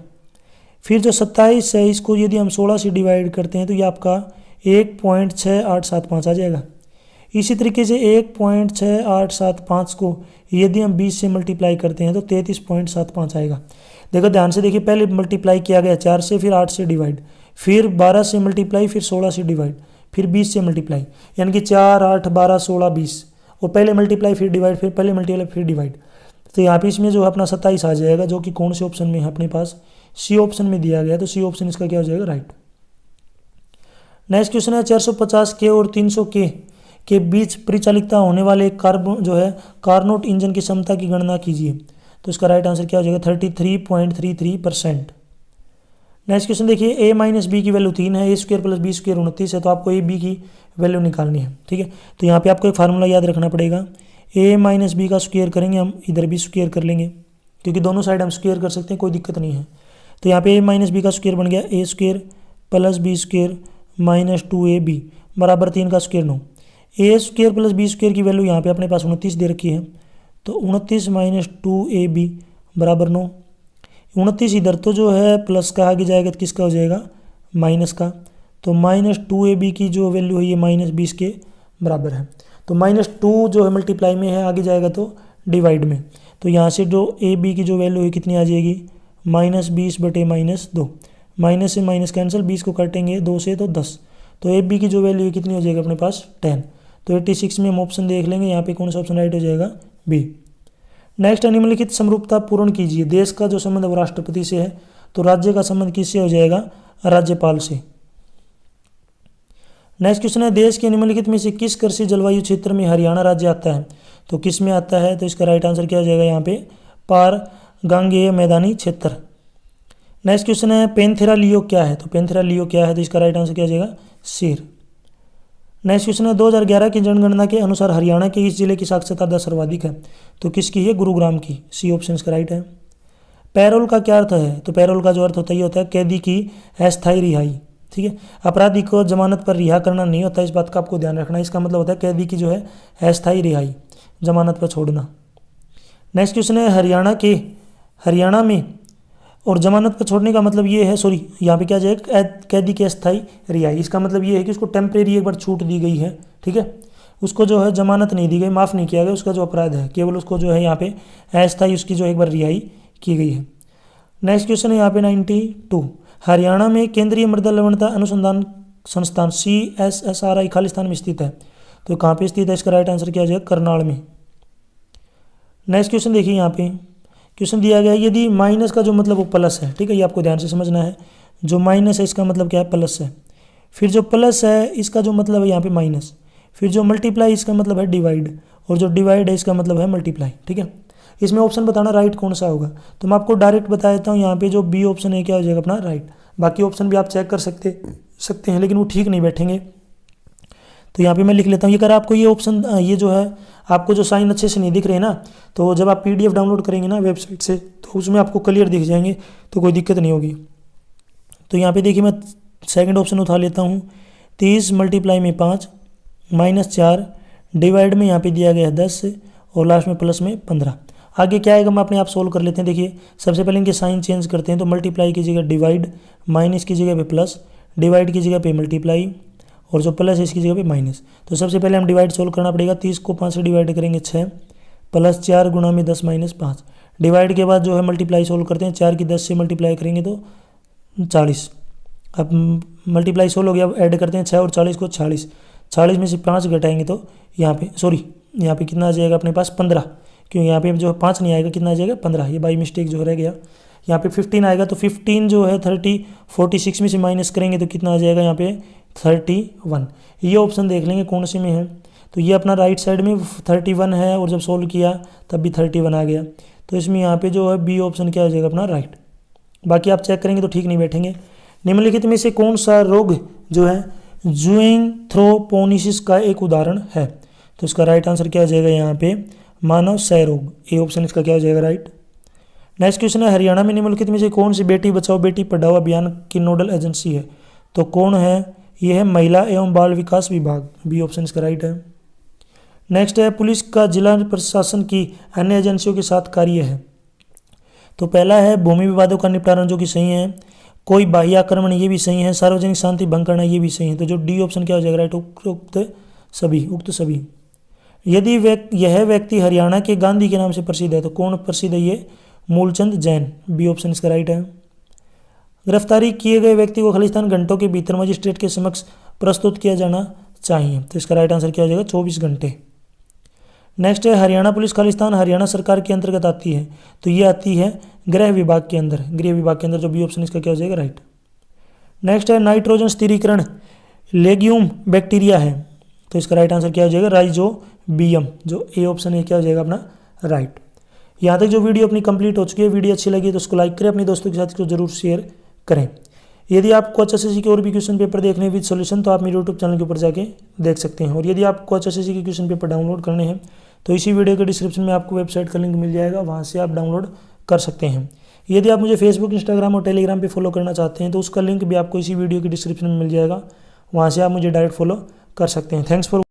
फिर जो 27 है इसको यदि हम 16 से डिवाइड करते हैं तो ये आपका 1.6875 आ जाएगा। इसी तरीके से 1.6875 को यदि हम 20 से मल्टीप्लाई करते हैं तो 33.75 आएगा। देखो ध्यान से देखिए, पहले मल्टीप्लाई किया गया 4 से, फिर 8 से डिवाइड, फिर 12 से मल्टीप्लाई, फिर 16 से डिवाइड, फिर 20 से मल्टीप्लाई, यानी कि 4, 8, 12, 16, 20, और पहले मल्टीप्लाई फिर डिवाइड, फिर पहले मल्टीप्लाई फिर डिवाइड। तो यहाँ पे इसमें जो है अपना 27 आ जाएगा, जो कि कौन से ऑप्शन में है अपने पास, सी ऑप्शन में दिया गया। तो सी ऑप्शन इसका क्या हो जाएगा, राइट। नेक्स्ट क्वेश्चन है, 450 के और 300 के बीच परिचालितता होने वाले कार्नोट इंजन की क्षमता की गणना कीजिए। तो इसका राइट आंसर क्या हो जाएगा, 33.33%। नेक्स्ट क्वेश्चन देखिए, a माइनस बी की वैल्यू 3 है, a square plus b square 29 है, तो आपको a b की वैल्यू निकालनी है। ठीक है, तो यहाँ पे आपको एक फार्मूला याद रखना पड़ेगा, a माइनस बी का स्क्वायर करेंगे हम, इधर भी स्क्वायर कर लेंगे, क्योंकि दोनों साइड हम स्क्वायर कर सकते हैं, कोई दिक्कत नहीं है। तो यहाँ पे a माइनस बी का स्क्वायर बन गया a square plus b square minus 2ab बराबर 3 का square 9। a square plus b square की वैल्यू यहाँ पे अपने पास 29 दे रखी है, तो 29 माइनस 2ab बराबर 9। 29 इधर तो जो है प्लस का आगे जाएगा तो किसका हो जाएगा, माइनस का। तो माइनस 2ab की जो वैल्यू है ये माइनस 20 के बराबर है। तो माइनस 2 जो है मल्टीप्लाई में है, आगे जाएगा तो डिवाइड में। तो यहाँ से जो ab की जो वैल्यू है कितनी आ जाएगी, माइनस 20 बटे माइनस 2, माइनस से माइनस कैंसिल, 20 को काटेंगे 2 से तो 10। तो ab की जो वैल्यू है कितनी हो जाएगी अपने पास, 10। तो 86 में हम ऑप्शन देख लेंगे, यहाँ पे कौन सा ऑप्शन राइट हो जाएगा, बी। नेक्स्ट, निम्नलिखित समरूपता पूर्ण कीजिए। देश का जो संबंध है वो राष्ट्रपति से है, तो राज्य का संबंध किससे हो जाएगा, राज्यपाल से। नेक्स्ट क्वेश्चन है, देश के निम्नलिखित में से किस कृषि जलवायु क्षेत्र में हरियाणा राज्य आता है। तो किस में आता है, तो इसका राइट आंसर क्या हो जाएगा यहाँ पे, पारगांगेय मैदानी क्षेत्र। नेक्स्ट क्वेश्चन है, पैंथेरा लियो क्या है। तो पैंथेरा लियो क्या है, तो इसका राइट आंसर क्या हो जाएगा, शेर। नेक्स्ट क्वेश्चन है, 2011 की जनगणना के अनुसार हरियाणा के इस जिले की साक्षरता दर सर्वाधिक है। तो किसकी है, गुरुग्राम की, सी ऑप्शन इसका राइट है। पैरोल का क्या अर्थ है, तो पैरोल का जो अर्थ होता है ये होता है कैदी की अस्थायी रिहाई। ठीक है, अपराधी को जमानत पर रिहा करना नहीं होता, इस बात का आपको ध्यान रखना है। इसका मतलब होता है कैदी की जो है अस्थायी रिहाई, जमानत पर छोड़ना। नेक्स्ट क्वेश्चन है, हरियाणा में और जमानत पर छोड़ने का मतलब ये है, सॉरी यहाँ पे क्या जाएगा, कैदी की अस्थायी रिहाई। इसका मतलब ये है कि उसको टेम्परेरी एक बार छूट दी गई है, ठीक है, उसको जो है जमानत नहीं दी गई, माफ़ नहीं किया गया उसका जो अपराध है, केवल उसको जो है यहाँ पे अस्थायी उसकी जो एक बार रिहाई की गई है। नेक्स्ट क्वेश्चन है यहाँ पे 92, हरियाणा में केंद्रीय मृदा लवणता अनुसंधान संस्थान CSSRI खालिस्तान में स्थित है। तो कहाँ पे स्थित है, इसका राइट आंसर क्या हो जाएगा, करनाल में। नेक्स्ट क्वेश्चन देखिए, यहाँ पे क्वेश्चन दिया गया है, यदि माइनस का जो मतलब वो प्लस है, ठीक है, ये आपको ध्यान से समझना है। जो माइनस है इसका मतलब क्या है, प्लस है। फिर जो प्लस है इसका जो मतलब है यहाँ पे माइनस, फिर जो मल्टीप्लाई इसका मतलब है डिवाइड, और जो डिवाइड है इसका मतलब है मल्टीप्लाई। ठीक है, इसमें ऑप्शन बताना राइट कौन सा होगा। तो मैं आपको डायरेक्ट बता देता हूँ, यहाँ पे जो बी ऑप्शन है क्या हो जाएगा अपना राइट। बाकी ऑप्शन भी आप चेक कर सकते हैं, लेकिन वो ठीक नहीं बैठेंगे। तो यहाँ पे मैं लिख लेता हूँ, ये अगर आपको ये ऑप्शन ये जो है आपको जो साइन अच्छे से नहीं दिख रहे हैं ना, तो जब आप PDF डाउनलोड करेंगे ना वेबसाइट से, तो उसमें आपको क्लियर दिख जाएंगे, तो कोई दिक्कत नहीं होगी। तो यहाँ पे देखिए मैं सेकंड ऑप्शन उठा लेता हूँ, 30 मल्टीप्लाई में 5 माइनस 4 डिवाइड में यहाँ पे दिया गया है 10 और लास्ट में प्लस में 15। आगे क्या आएगा हम अपने आप सोल्व कर लेते हैं। देखिए सबसे पहले इनके साइन चेंज करते हैं, तो मल्टीप्लाई की जगह डिवाइड, माइनस की जगह पे प्लस, डिवाइड की जगह पे मल्टीप्लाई, और जो प्लस है इसकी जगह पे माइनस। तो सबसे पहले हम डिवाइड सोल्व करना पड़ेगा। 30 को 5 से डिवाइड करेंगे 6, प्लस 4 गुणा में 10 माइनस 5। डिवाइड के बाद जो है मल्टीप्लाई सोल्व करते हैं, 4 की 10 से मल्टीप्लाई करेंगे तो 40। अब मल्टीप्लाई सोल्व हो गया, अब ऐड करते हैं 6 और 40 को, 46। 46 में से 5 घटाएंगे तो यहाँ पे कितना आ जाएगा अपने पास 15, क्यों यहाँ पे जो 5 नहीं आएगा, कितना आ जाएगा 15, ये बाई मिस्टेक जो रह गया। यहाँ पे 15 आएगा, तो 15 जो है 46 में से माइनस करेंगे तो कितना आ जाएगा यहाँ पे 31। ये ऑप्शन देख लेंगे कौन से में है, तो ये अपना राइट साइड में 31 है, और जब सोल्व किया तब भी 31 आ गया। तो इसमें यहाँ पे जो है बी ऑप्शन क्या हो जाएगा अपना राइट। बाकी आप चेक करेंगे तो ठीक नहीं बैठेंगे। निम्नलिखित में से कौन सा रोग जो है ज़ूएंथ्रोपोनिसिस का एक उदाहरण है, तो इसका राइट आंसर क्या हो जाएगा यहाँ पे मानव क्षय रोग। ए ऑप्शन इसका क्या हो जाएगा राइट। नेक्स्ट क्वेश्चन है, हरियाणा में निम्नलिखित में से कौन सी बेटी बचाओ बेटी पढ़ाओ अभियान की नोडल एजेंसी है, तो कौन है, ये है महिला एवं बाल विकास विभाग। बी ऑप्शन इसका राइट है। नेक्स्ट है, पुलिस का जिला प्रशासन की अन्य एजेंसियों के साथ कार्य है, तो पहला है भूमि विवादों का निपटारा, जो कि सही है। कोई बाह्य आक्रमण, ये भी सही है। सार्वजनिक शांति भंग करना, ये भी सही है। तो जो डी ऑप्शन क्या हो जाएगा राइट, उक्त सभी। यदि यह व्यक्ति हरियाणा के गांधी के नाम से प्रसिद्ध है, तो कौन प्रसिद्ध है, ये मूलचंद जैन। बी ऑप्शन इसका राइट है। गिरफ्तारी किए गए व्यक्ति को खालिस्तान घंटों के भीतर मजिस्ट्रेट के समक्ष प्रस्तुत किया जाना चाहिए, तो इसका राइट आंसर क्या हो जाएगा 24 घंटे। नेक्स्ट है, हरियाणा पुलिस खालिस्तान हरियाणा सरकार के अंतर्गत आती है, तो ये आती है गृह विभाग के अंदर, जो बी ऑप्शन इसका क्या हो जाएगा राइट। नेक्स्ट है, नाइट्रोजन स्थिरीकरण लेग्यूम बैक्टीरिया है, तो इसका राइट आंसर क्या हो जाएगा राइजोबियम, जो ए ऑप्शन है क्या हो जाएगा अपना राइट। यहाँ तक जो वीडियो अपनी कंप्लीट हो चुकी है, वीडियो अच्छी लगी तो उसको लाइक करें, अपने दोस्तों के साथ इसको जरूर शेयर करें। यदि आपको HSSC के और भी क्वेश्चन पेपर देखने विद सॉल्यूशन, तो आप मेरे यूट्यूब चैनल के ऊपर जाके देख सकते हैं। और यदि आपको HSSC के क्वेश्चन पेपर डाउनलोड करने हैं, तो इसी वीडियो के डिस्क्रिप्शन में आपको वेबसाइट का लिंक मिल जाएगा, वहाँ से आप डाउनलोड कर सकते हैं। यदि आप मुझे फेसबुक, इंस्टाग्राम और टेलीग्राम पे फॉलो करना चाहते हैं, तो उसका लिंक भी आपको इसी वीडियो के डिस्क्रिप्शन में मिल जाएगा, वहाँ से आप मुझे डायरेक्ट फॉलो कर सकते हैं। Thanks for